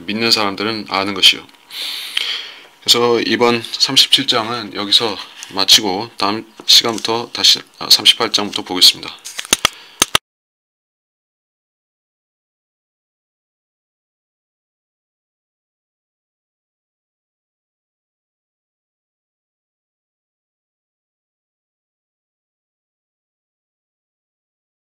믿는 사람들은 아는 것이요. 그래서 이번 37장은 여기서 마치고 다음 시간부터 다시 38장부터 보겠습니다.